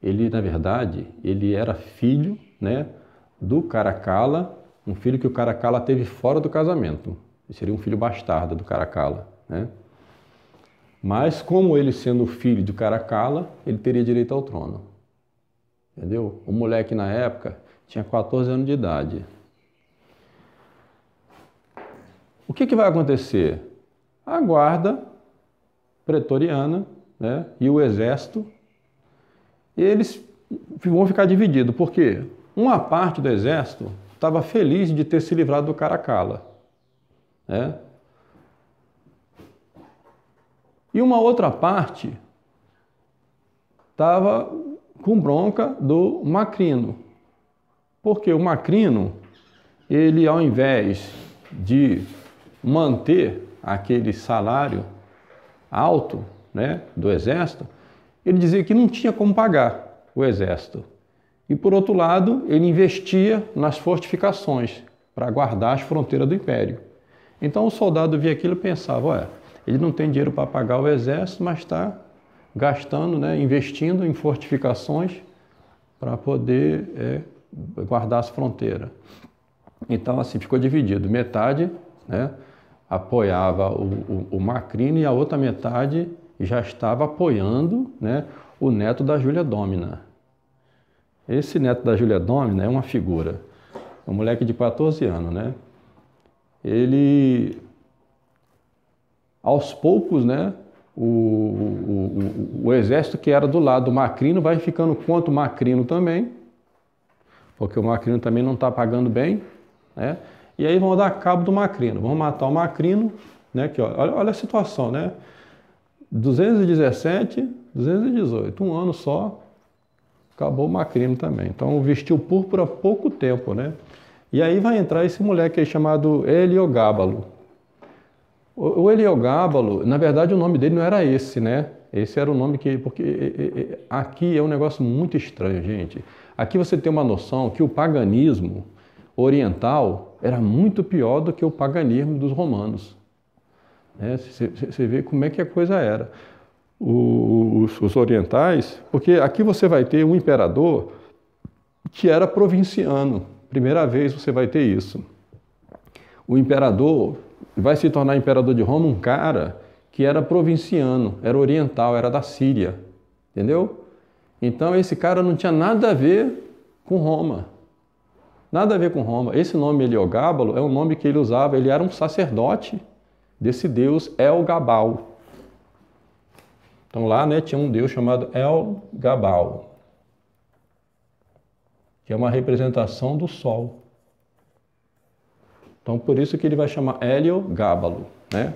ele, na verdade, ele era filho, né, do Caracalla, um filho que o Caracalla teve fora do casamento. Ele seria um filho bastardo do Caracalla, né? Mas como ele sendo filho do Caracalla, ele teria direito ao trono. Entendeu? O moleque na época tinha 14 anos de idade. O que vai acontecer? A guarda pretoriana, né, e o exército, eles vão ficar divididos, porque uma parte do exército estava feliz de ter se livrado do Caracalla, né? E uma outra parte estava com bronca do Macrino, porque o Macrino, ele ao invés de manter aquele salário alto, né, do exército, ele dizia que não tinha como pagar o exército. E por outro lado, ele investia nas fortificações para guardar as fronteiras do império. Então o soldado via aquilo e pensava, ué, ele não tem dinheiro para pagar o exército, mas está gastando, né, investindo em fortificações para poder guardar as fronteiras. Então assim ficou dividido, metade, né, apoiava o Macrino e a outra metade já estava apoiando, né, o neto da Júlia Dómina. Esse neto da Júlia Dómina é uma figura, um moleque de 14 anos, né? Ele, aos poucos, né, o exército que era do lado do Macrino vai ficando contra o Macrino também, porque o Macrino também não está pagando bem, né? E aí vão dar cabo do Macrino, vão matar o Macrino, né? Que, olha a situação, né? 217, 218, um ano só, acabou o Macrino também. Então vestiu púrpura há pouco tempo, né? E aí vai entrar esse moleque aí chamado Heliogábalo. O Heliogábalo, na verdade o nome dele não era esse, né? Esse era o nome que... Porque aqui é um negócio muito estranho, gente. Aqui você tem uma noção que o paganismo oriental era muito pior do que o paganismo dos romanos. Você vê como é que a coisa era. Os orientais, porque aqui você vai ter um imperador que era provinciano. Primeira vez você vai ter isso. O imperador vai se tornar imperador de Roma um cara que era provinciano, era oriental, era da Síria. Entendeu? Então esse cara não tinha nada a ver com Roma. Nada a ver com Roma. Esse nome Heliogábalo é um nome que ele usava, ele era um sacerdote desse deus El-Gabal. Então lá, né, tinha um deus chamado El-Gabal, que é uma representação do sol. Então por isso que ele vai chamar Heliogábalo, né?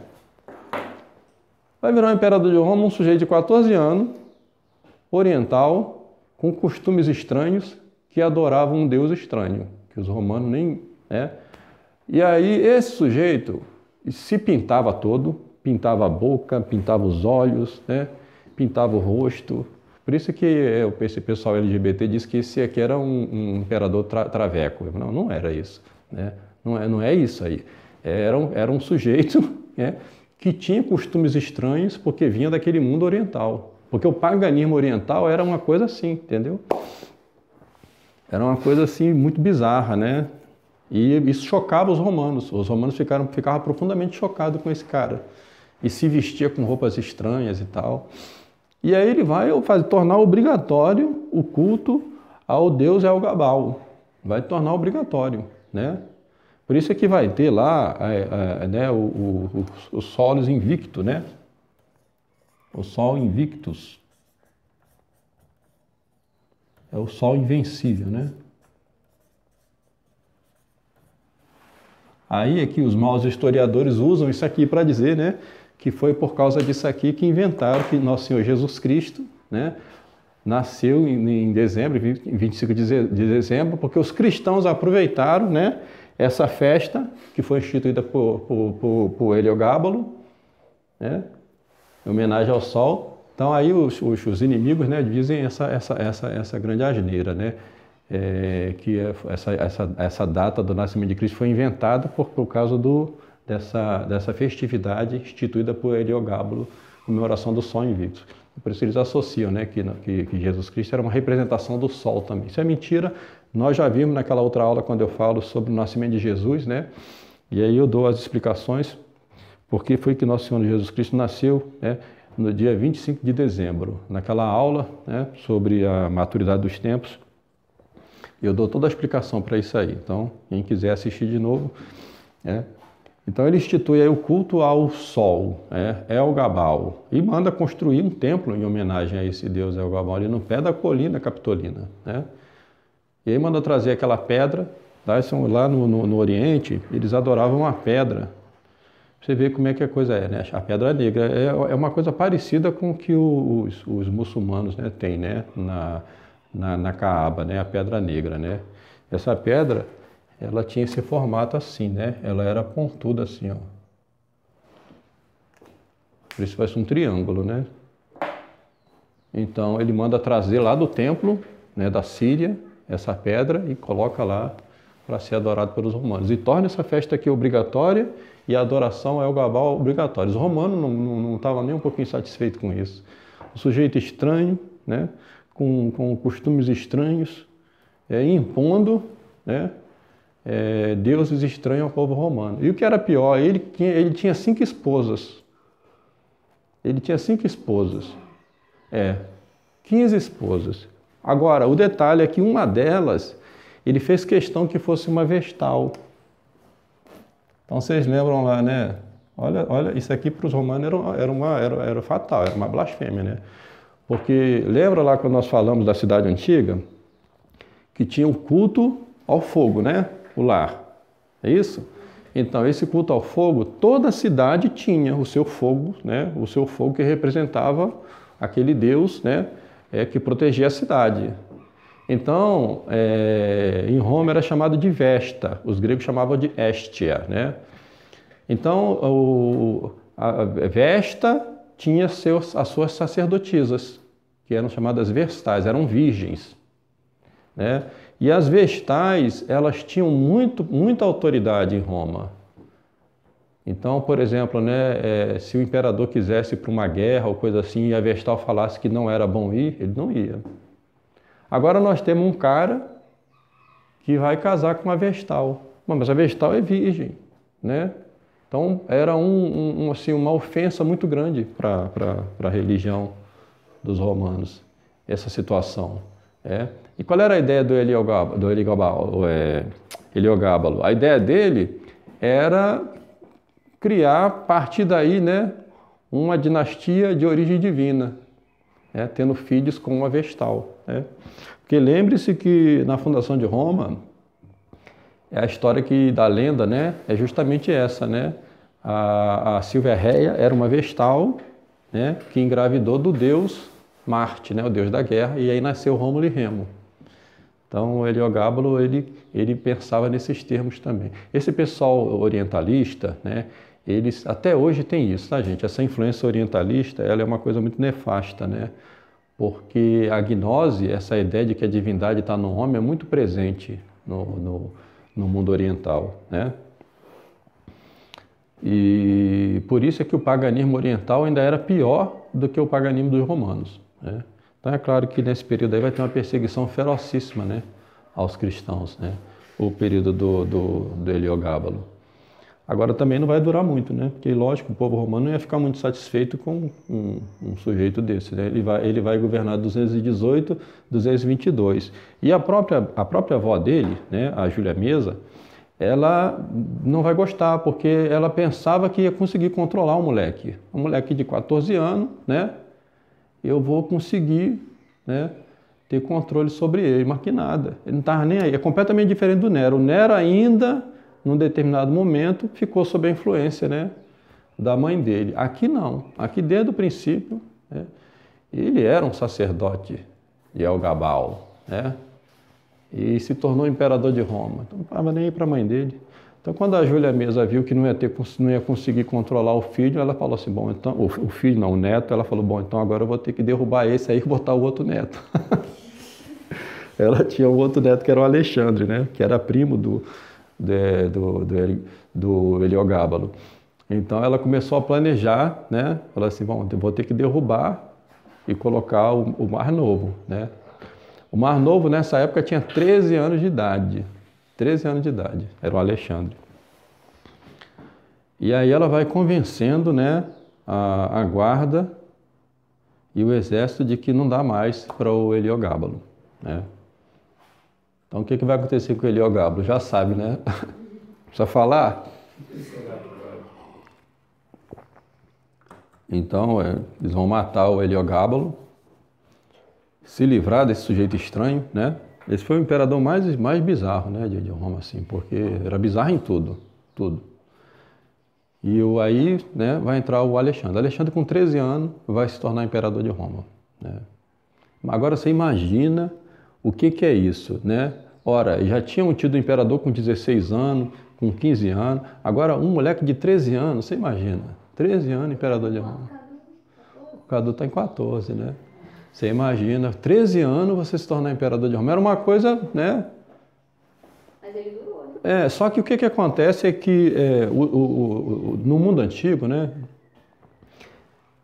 Vai virar um imperador de Roma, um sujeito de 14 anos, oriental, com costumes estranhos, que adorava um deus estranho, que os romanos nem... né? E aí esse sujeito se pintava todo, pintava a boca, pintava os olhos, né? Pintava o rosto. Por isso que esse pessoal LGBT diz que esse aqui era um imperador traveco. Não, não era isso, né? Não é isso aí. Era um sujeito, né, que tinha costumes estranhos porque vinha daquele mundo oriental. Porque o paganismo oriental era uma coisa assim, entendeu? Era uma coisa assim muito bizarra, né? E isso chocava os romanos. Os romanos ficavam profundamente chocados com esse cara. E se vestia com roupas estranhas e tal. E aí ele vai tornar obrigatório o culto ao deus El-Gabal. Vai tornar obrigatório, né? Por isso é que vai ter lá né, o Solis Invictus, né? O Sol Invictus. É o Sol Invencível, né? Aí é que os maus historiadores usam isso aqui para dizer, né, que foi por causa disso aqui que inventaram que Nosso Senhor Jesus Cristo, né, nasceu em dezembro, 25 de dezembro, porque os cristãos aproveitaram, né, essa festa que foi instituída por Heliogábalo, né, em homenagem ao Sol. Então aí os inimigos, né, dizem essa grande asneira, né, que essa data do nascimento de Cristo foi inventada por causa dessa festividade instituída por Heliogábalo, comemoração do Sol Invictus. Por isso eles associam, né, que Jesus Cristo era uma representação do sol também. Isso é mentira. Nós já vimos naquela outra aula quando eu falo sobre o nascimento de Jesus, né? E aí eu dou as explicações porque foi que nosso Senhor Jesus Cristo nasceu, né, no dia 25 de dezembro. Naquela aula, né, sobre a maturidade dos tempos, eu dou toda a explicação para isso aí. Então, quem quiser assistir de novo, né? Então ele institui aí o culto ao sol, El-Gabal, e manda construir um templo em homenagem a esse deus El-Gabal ali no pé da colina Capitolina, né? E aí manda trazer aquela pedra, lá no Oriente, eles adoravam a pedra. Você vê como é que a coisa é, né? A pedra negra é uma coisa parecida com o que os muçulmanos, né, têm, né, na Caaba, né, a pedra negra, né? Essa pedra, ela tinha esse formato assim, né? Ela era pontuda assim, ó. Por isso faz um triângulo, né? Então ele manda trazer lá do templo, né, da Síria, essa pedra e coloca lá para ser adorado pelos romanos. E torna essa festa aqui obrigatória e a adoração é o Gabal obrigatório. Os romanos não estavam nem um pouquinho satisfeitos com isso. Um sujeito estranho, né, com costumes estranhos, impondo, né, deuses estranhos ao povo romano. E o que era pior, ele tinha 5 esposas. Ele tinha 5 esposas. 15 esposas. Agora, o detalhe é que uma delas, ele fez questão que fosse uma vestal. Então, vocês lembram lá, né? Olha, isso aqui para os romanos era fatal, era uma blasfêmia, né? Porque lembra lá quando nós falamos da cidade antiga, que tinha o culto ao fogo, né? O lar. É isso? Então, esse culto ao fogo, toda a cidade tinha o seu fogo, né? O seu fogo que representava aquele deus, né, que protegia a cidade. Então, em Roma era chamado de Vesta, os gregos chamavam de Hestia, né? Então, a Vesta tinha as suas sacerdotisas, que eram chamadas vestais, eram virgens, né? E as vestais, elas tinham muita autoridade em Roma. Então, por exemplo, né, se o imperador quisesse ir para uma guerra ou coisa assim e a vestal falasse que não era bom ir, ele não ia. Agora nós temos um cara que vai casar com uma vestal. Mas a vestal é virgem, né? Então era assim, uma ofensa muito grande para a religião dos romanos, essa situação. E qual era a ideia do Heliogábalo? A ideia dele era criar, a partir daí, né, uma dinastia de origem divina, tendo filhos com uma vestal. Porque lembre-se que na fundação de Roma, a história da lenda, né, é justamente essa, né? A Silvia Réia era uma vestal, né, que engravidou do deus Marte, né, o deus da guerra, e aí nasceu Rômulo e Remo. Então, o Heliogábalo, ele pensava nesses termos também. Esse pessoal orientalista, né, eles até hoje têm isso, tá, gente? Essa influência orientalista, ela é uma coisa muito nefasta, né? Porque a gnose, essa ideia de que a divindade está no homem, é muito presente no mundo oriental, né? E por isso é que o paganismo oriental ainda era pior do que o paganismo dos romanos, né? Então é claro que nesse período aí vai ter uma perseguição ferocíssima, né, aos cristãos, né? O período do Heliogábalo. Agora também não vai durar muito, né? Porque lógico, o povo romano não ia ficar muito satisfeito com um sujeito desse, né? Ele vai governar 218, 222. E a própria avó dele, né, a Júlia Mesa, ela não vai gostar, porque ela pensava que ia conseguir controlar o moleque. Um moleque de 14 anos, né? Eu vou conseguir, né, ter controle sobre ele, mas que nada. Ele não estava nem aí. É completamente diferente do Nero. O Nero ainda, num determinado momento, ficou sob a influência, né, da mãe dele. Aqui não. Aqui desde o princípio, né, ele era um sacerdote de Helgabal, né? E se tornou imperador de Roma. Então não estava nem aí para a mãe dele. Então quando a Júlia Mesa viu que não ia conseguir controlar o filho, ela falou assim, bom, então, o filho não, o neto, ela falou, bom, então agora eu vou ter que derrubar esse aí e botar o outro neto. Ela tinha um outro neto que era o Alexandre, né? Que era primo do Heliogábalo. Então ela começou a planejar, né? Falou assim, bom, eu vou ter que derrubar e colocar o mais novo, né? O mais novo nessa época tinha 13 anos de idade. 13 anos de idade, era o Alexandre. E aí ela vai convencendo, né, a guarda e o exército de que não dá mais para o Heliogábalo, né? Então o que vai acontecer com o Heliogábalo? Já sabe, né? Precisa falar? Então eles vão matar o Heliogábalo, se livrar desse sujeito estranho, né? Esse foi o imperador mais bizarro, né, de Roma, assim, porque era bizarro em tudo, tudo. E aí, né, vai entrar o Alexandre. Alexandre, com 13 anos, vai se tornar imperador de Roma, né? Agora você imagina o que é isso, né? Ora, já tinham tido o imperador com 16 anos, com 15 anos, agora um moleque de 13 anos, você imagina, 13 anos imperador de Roma. O Cadu está em 14, né? Você imagina, 13 anos você se tornar imperador de Roma. Era uma coisa, né? Mas ele durou. Só que o que acontece é que no mundo antigo, né?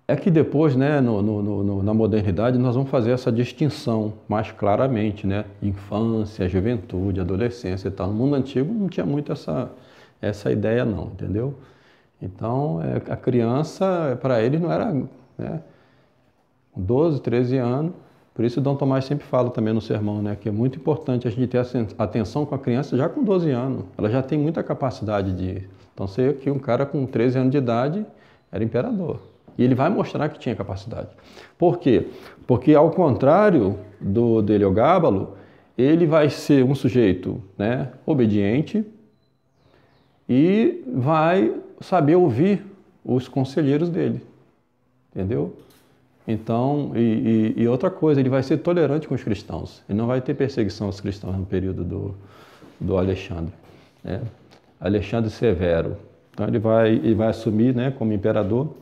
É que depois, né, na modernidade, nós vamos fazer essa distinção mais claramente, né? Infância, juventude, adolescência e tal. No mundo antigo não tinha muito essa ideia não, entendeu? Então, a criança, para ele, não era, né, 12, 13 anos. Por isso Dom Tomás sempre fala também no sermão, né, que é muito importante a gente ter atenção com a criança já com 12 anos. Ela já tem muita capacidade de... Então, sei que um cara com 13 anos de idade era imperador. E ele vai mostrar que tinha capacidade. Por quê? Porque, ao contrário do Heliogábalo, ele vai ser um sujeito, né, obediente e vai saber ouvir os conselheiros dele. Entendeu? Então, e outra coisa, ele vai ser tolerante com os cristãos. Ele não vai ter perseguição aos cristãos no período do Alexandre, né? Alexandre Severo. Então, ele vai assumir, né, como imperador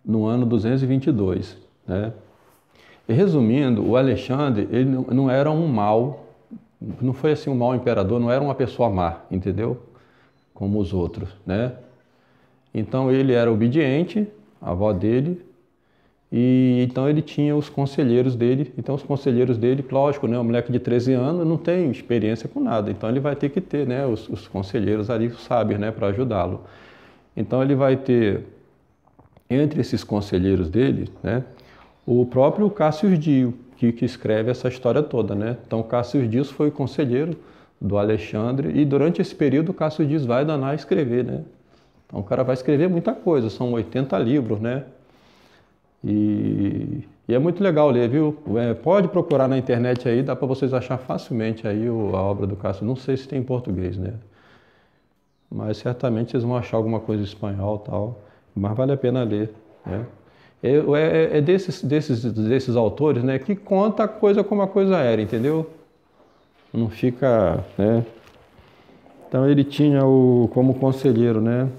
no ano 222, né? E resumindo, o Alexandre, ele não era um mau, não foi assim um mau imperador, não era uma pessoa má, entendeu? Como os outros, né? Então ele era obediente, a avó dele, e então ele tinha os conselheiros dele. Então os conselheiros dele, lógico, né, um moleque de 13 anos não tem experiência com nada, então ele vai ter que ter, né, os conselheiros ali sábios, né, para ajudá-lo. Então ele vai ter entre esses conselheiros dele, né, o próprio Cássio Dio, que escreve essa história toda, né? Então Cássio Dio foi conselheiro do Alexandre e durante esse período Cássio Dio vai danar a escrever, né? Então o cara vai escrever muita coisa, são 80 livros, né? E é muito legal ler, viu? Pode procurar na internet aí, dá para vocês achar facilmente aí a obra do Cássio. Não sei se tem em português, né? Mas certamente vocês vão achar alguma coisa em espanhol e tal. Mas vale a pena ler, né? É desses autores, né, que conta a coisa como a coisa era, entendeu? Não fica, né? Então ele tinha como conselheiro, né,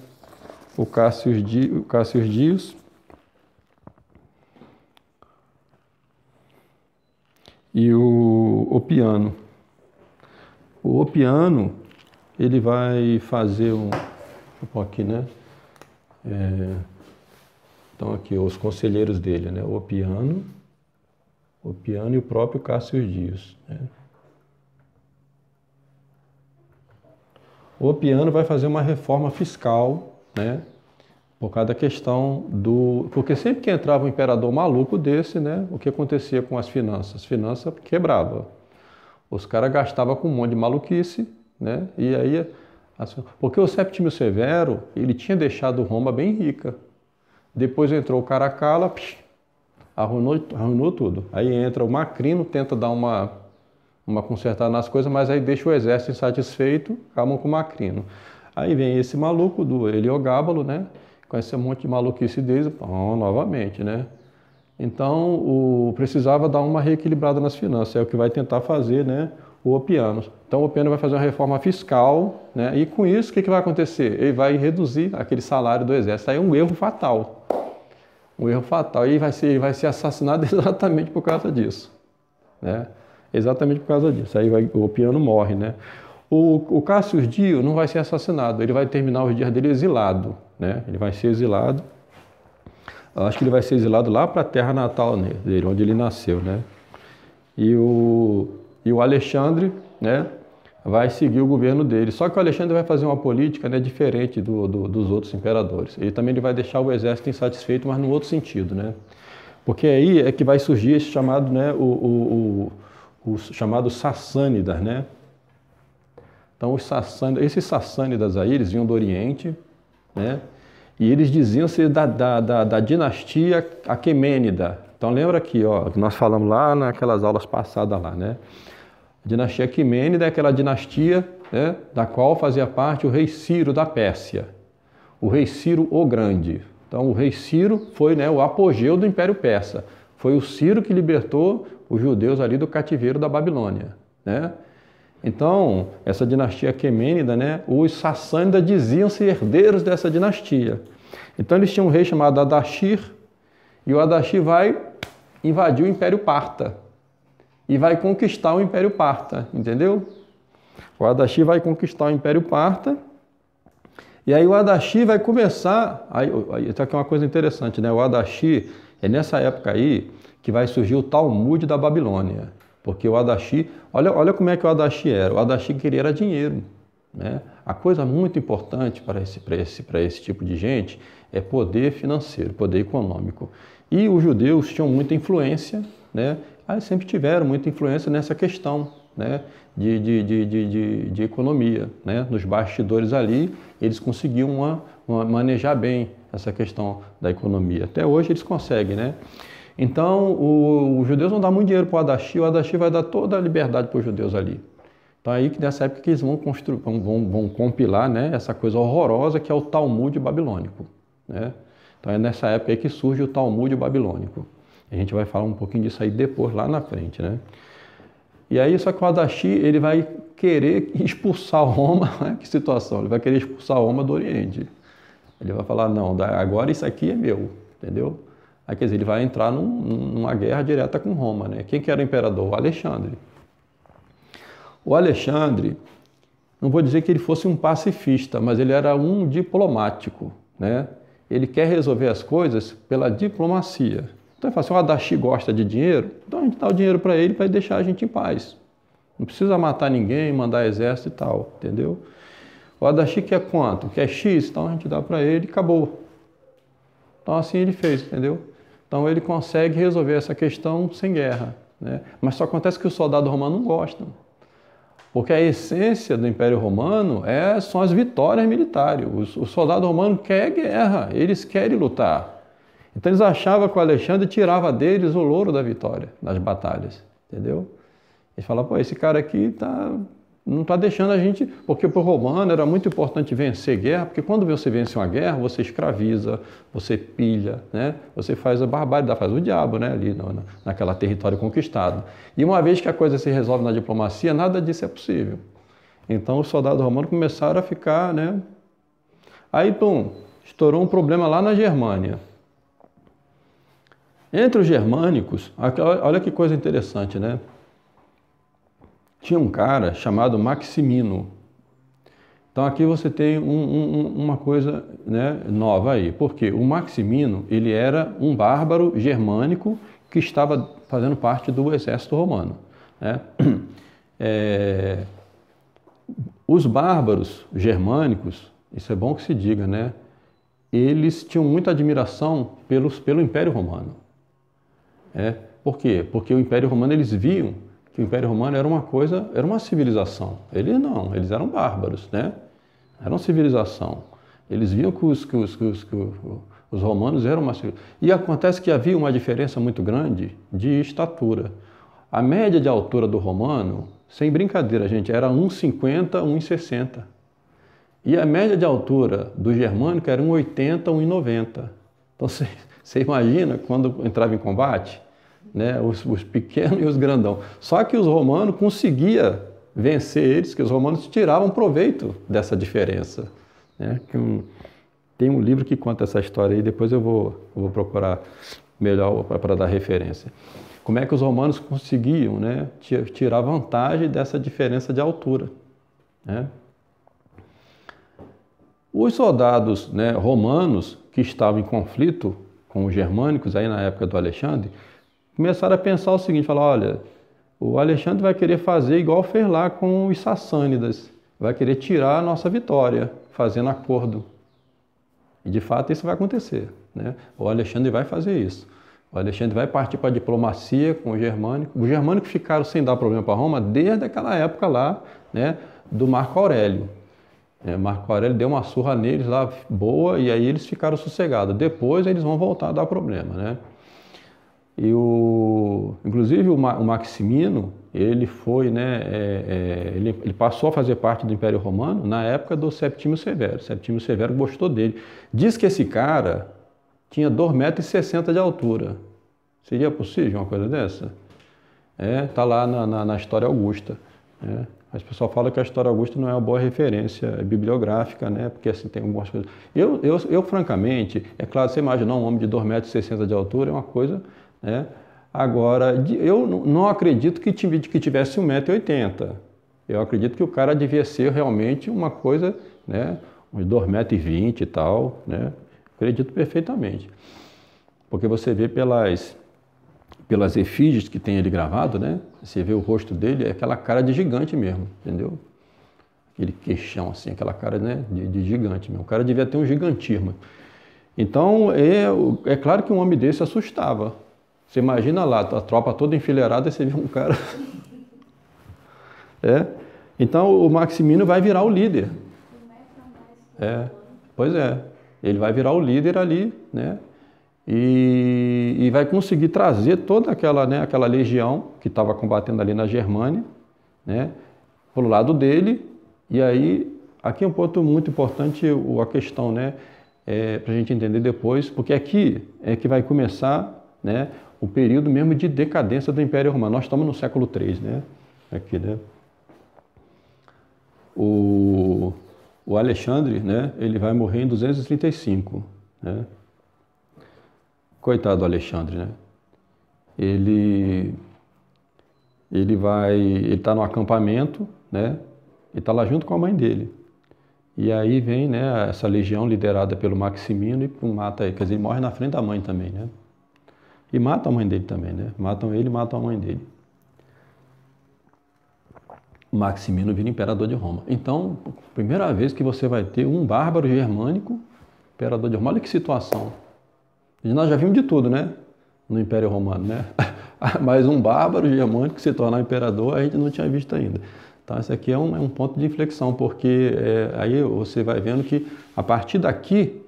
o Cássio Dias e o Opiano. O Opiano, ele vai fazer aqui, né? Então aqui, os conselheiros dele, né? O Opiano e o próprio Cássio Dias, né? O Opiano vai fazer uma reforma fiscal, né? Por causa da questão porque sempre que entrava um imperador maluco desse, né? O que acontecia com as finanças? As finanças quebravam. Os caras gastavam com um monte de maluquice, né? E aí... Porque o Septímio Severo, ele tinha deixado Roma bem rica. Depois entrou o Caracalla, arruinou tudo. Aí entra o Macrino, tenta dar uma consertada nas coisas, mas aí deixa o exército insatisfeito, acabam com o Macrino. Aí vem esse maluco do Heliogábalo, né? Com esse monte de maluquice deles, novamente, né? Então, precisava dar uma reequilibrada nas finanças, é o que vai tentar fazer, né, o Opiano. Então, o Opiano vai fazer uma reforma fiscal, né? E com isso, o que vai acontecer? Ele vai reduzir aquele salário do exército. Aí é um erro fatal. Um erro fatal. E ele vai ser assassinado exatamente por causa disso, né? Exatamente por causa disso. Aí o Opiano morre, né? O Cássio Dio não vai ser assassinado, ele vai terminar os dias dele exilado, né? Ele vai ser exilado. Eu acho que ele vai ser exilado lá para a terra natal dele, onde ele nasceu, né? E o Alexandre, né, vai seguir o governo dele. Só que o Alexandre vai fazer uma política, né, diferente dos outros imperadores. Ele vai deixar o exército insatisfeito, mas no outro sentido, né? Porque aí é que vai surgir esse chamado, né, os chamados sassânidas, né? Então, esses sassânidas aí, eles vinham do Oriente, né? E eles diziam ser da dinastia Aquemênida. Então, lembra aqui, ó, que nós falamos lá naquelas aulas passadas lá, né? A dinastia Aquemênida é aquela dinastia, né, da qual fazia parte o rei Ciro da Pérsia, o rei Ciro o Grande. Então, o rei Ciro foi, né, o apogeu do Império Persa. Foi o Ciro que libertou os judeus ali do cativeiro da Babilônia, né? Então, essa dinastia Aquemênida, né, os sassânidas diziam ser herdeiros dessa dinastia. Então, eles tinham um rei chamado Ardashir, e o Ardashir vai invadir o Império Parta e vai conquistar o Império Parta, entendeu? O Ardashir vai conquistar o Império Parta, e aí o Ardashir vai começar... Isso aqui é uma coisa interessante, né? O Ardashir, é nessa época aí que vai surgir o Talmud da Babilônia. Porque o Ardashir, olha como é que o Ardashir era. O Ardashir queria era dinheiro, né? A coisa muito importante para esse tipo de gente é poder financeiro, poder econômico. E os judeus tinham muita influência, né? Aí sempre tiveram muita influência nessa questão, né, de economia, né? Nos bastidores ali, eles conseguiam manejar bem essa questão da economia. Até hoje eles conseguem, né? Então, os judeus vão dar muito dinheiro para o Ardashir vai dar toda a liberdade para os judeus ali. Então, aí que nessa época que eles vão compilar, né, essa coisa horrorosa que é o Talmud babilônico, né? Então, é nessa época aí que surge o Talmud babilônico. A gente vai falar um pouquinho disso aí depois, lá na frente, né? E aí, só que o Ardashir, ele vai querer expulsar Roma, né? Que situação, ele vai querer expulsar Roma do Oriente. Ele vai falar, não, agora isso aqui é meu, entendeu? Aí, quer dizer, ele vai entrar numa guerra direta com Roma, né? Quem que era o imperador? O Alexandre. O Alexandre, não vou dizer que ele fosse um pacifista, mas ele era um diplomático, né? Ele quer resolver as coisas pela diplomacia. Então ele fala assim, o Ardashir gosta de dinheiro, então a gente dá o dinheiro para ele para deixar a gente em paz. Não precisa matar ninguém, mandar exército e tal, entendeu? O Ardashir quer quanto? Quer X, então a gente dá para ele e acabou. Então assim ele fez, entendeu? Então ele consegue resolver essa questão sem guerra, né? Mas só acontece que os soldados romanos não gostam. Porque a essência do Império Romano são as vitórias militares. Os soldados romanos querem guerra, eles querem lutar. Então eles achavam que o Alexandre tirava deles o louro da vitória nas batalhas, entendeu? Eles falavam, pô, esse cara aqui não está deixando a gente... Porque para o romano era muito importante vencer guerra, porque quando você vence uma guerra, você escraviza, você pilha, né? Você faz a barbaridade, faz o diabo, né? Ali naquela território conquistado. E uma vez que a coisa se resolve na diplomacia, nada disso é possível. Então os soldados romanos começaram a ficar, né? Aí, pum, estourou um problema lá na Germânia. Entre os germânicos, olha que coisa interessante, né? Tinha um cara chamado Maximino. Então aqui você tem uma coisa, né, nova aí. Porque o Maximino, ele era um bárbaro germânico que estava fazendo parte do exército romano, né? Os bárbaros germânicos, isso é bom que se diga, né? Eles tinham muita admiração pelo Império Romano. Por quê? Porque o Império Romano, eles viam que o Império Romano era uma civilização. Eles eram bárbaros, né? Era uma civilização. Eles viam que os romanos eram uma civilização. E acontece que havia uma diferença muito grande de estatura. A média de altura do romano, sem brincadeira, gente, era 1,50, 1,60. E a média de altura do germânico era 1,80, 1,90. Então, você imagina quando entrava em combate, né, os pequenos e os grandão. Só que os romanos conseguiam vencer eles, que os romanos tiravam proveito dessa diferença, né? Tem um livro que conta essa história aí, depois eu vou procurar melhor para dar referência. Como é que os romanos conseguiam, né, tirar vantagem dessa diferença de altura, né? Os soldados, né, romanos que estavam em conflito com os germânicos, aí na época do Alexandre, começaram a pensar o seguinte, falaram, olha, o Alexandre vai querer fazer igual fez lá com os sassânidas, vai querer tirar a nossa vitória, fazendo acordo. E de fato isso vai acontecer, né? O Alexandre vai fazer isso. O Alexandre vai partir para a diplomacia com os germânicos. Os germânicos ficaram sem dar problema para Roma desde aquela época lá, né, do Marco Aurélio. Marco Aurélio deu uma surra neles lá boa e aí eles ficaram sossegados. Depois eles vão voltar a dar problema, né? E inclusive o Maximino, ele foi, né, ele passou a fazer parte do Império Romano na época do Septímio Severo. Septímio Severo gostou dele. Diz que esse cara tinha 2,60 metros de altura. Seria possível uma coisa dessa? Tá lá na História Augusta. Mas o pessoal fala que a História Augusta não é uma boa referência bibliográfica, né? Porque assim tem algumas coisas. Eu francamente, é claro, você imaginar um homem de 2,60 metros de altura é uma coisa, né? Agora, eu não acredito que tivesse 1,80 m. Eu acredito que o cara devia ser realmente uma coisa, né? Uns 2,20 m e tal, né? Acredito perfeitamente. Porque você vê pelas efígies que tem ele gravado, né? Você vê o rosto dele, é aquela cara de gigante mesmo, entendeu? Aquele queixão assim, aquela cara, né, de gigante mesmo. O cara devia ter um gigantismo. Então, é claro que um homem desse assustava. Você imagina lá, a tropa toda enfileirada e você vê um cara... Então, o Maximino vai virar o líder. Pois é. Ele vai virar o líder ali, né? E vai conseguir trazer toda aquela, né, aquela legião que estava combatendo ali na Germânia, né, para o lado dele. E aí, aqui é um ponto muito importante, a questão, né, para a gente entender depois, porque aqui é que vai começar, né, o período mesmo de decadência do Império Romano. Nós estamos no século III, né? Aqui, né? O Alexandre, né, ele vai morrer em 235, né? Coitado do Alexandre, né? Ele está no acampamento, né? Ele está lá junto com a mãe dele. E aí vem, né, essa legião liderada pelo Maximino e mata ele. Quer dizer, ele morre na frente da mãe também, né? E mata a mãe dele também, né? Matam ele e matam a mãe dele. Maximino vira imperador de Roma. Então, primeira vez que você vai ter um bárbaro germânico imperador de Roma. Olha que situação. E nós já vimos de tudo, né? No Império Romano, né? Mas um bárbaro germânico se tornar imperador, a gente não tinha visto ainda. Então, esse aqui é um ponto de inflexão, porque aí você vai vendo que, a partir daqui,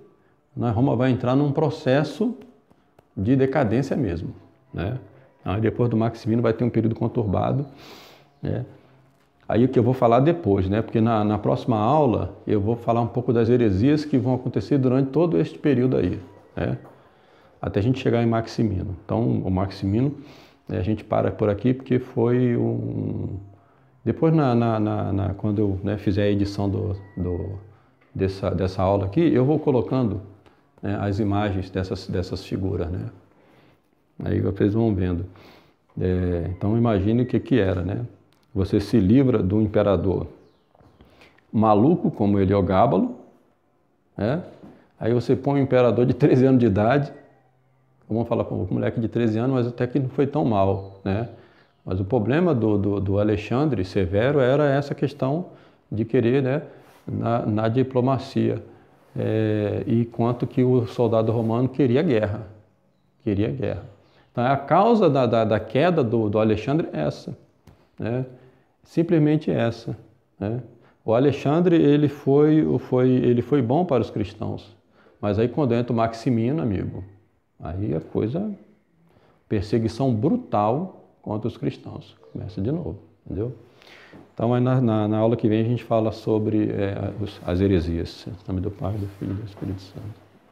né, Roma vai entrar num processo de decadência mesmo, né? Aí depois do Maximino vai ter um período conturbado, né? Aí o que eu vou falar depois, né? Porque na próxima aula eu vou falar um pouco das heresias que vão acontecer durante todo este período aí, né? Até a gente chegar em Maximino. Então, o Maximino, a gente para por aqui porque foi um... Depois, quando eu, né, fizer a edição dessa aula aqui, eu vou colocando, né, as imagens dessas figuras, né? Aí vocês vão vendo. Então, imagine o que era, né? Você se livra do imperador maluco, como Heliogábalo, né? Aí você põe um imperador de 13 anos de idade. Vamos falar com um moleque de 13 anos, mas até que não foi tão mal, né? Mas o problema do Alexandre Severo era essa questão de querer, né, na diplomacia, e quanto que o soldado romano queria guerra. Queria guerra. Então, a causa da queda do Alexandre é essa, né? Simplesmente essa, né? O Alexandre, ele foi bom para os cristãos, mas aí quando entra o Maximino, amigo, aí a coisa, perseguição brutal contra os cristãos, começa de novo, entendeu? Então, aí na aula que vem a gente fala sobre as heresias. Em nome do Pai, do Filho e do Espírito Santo.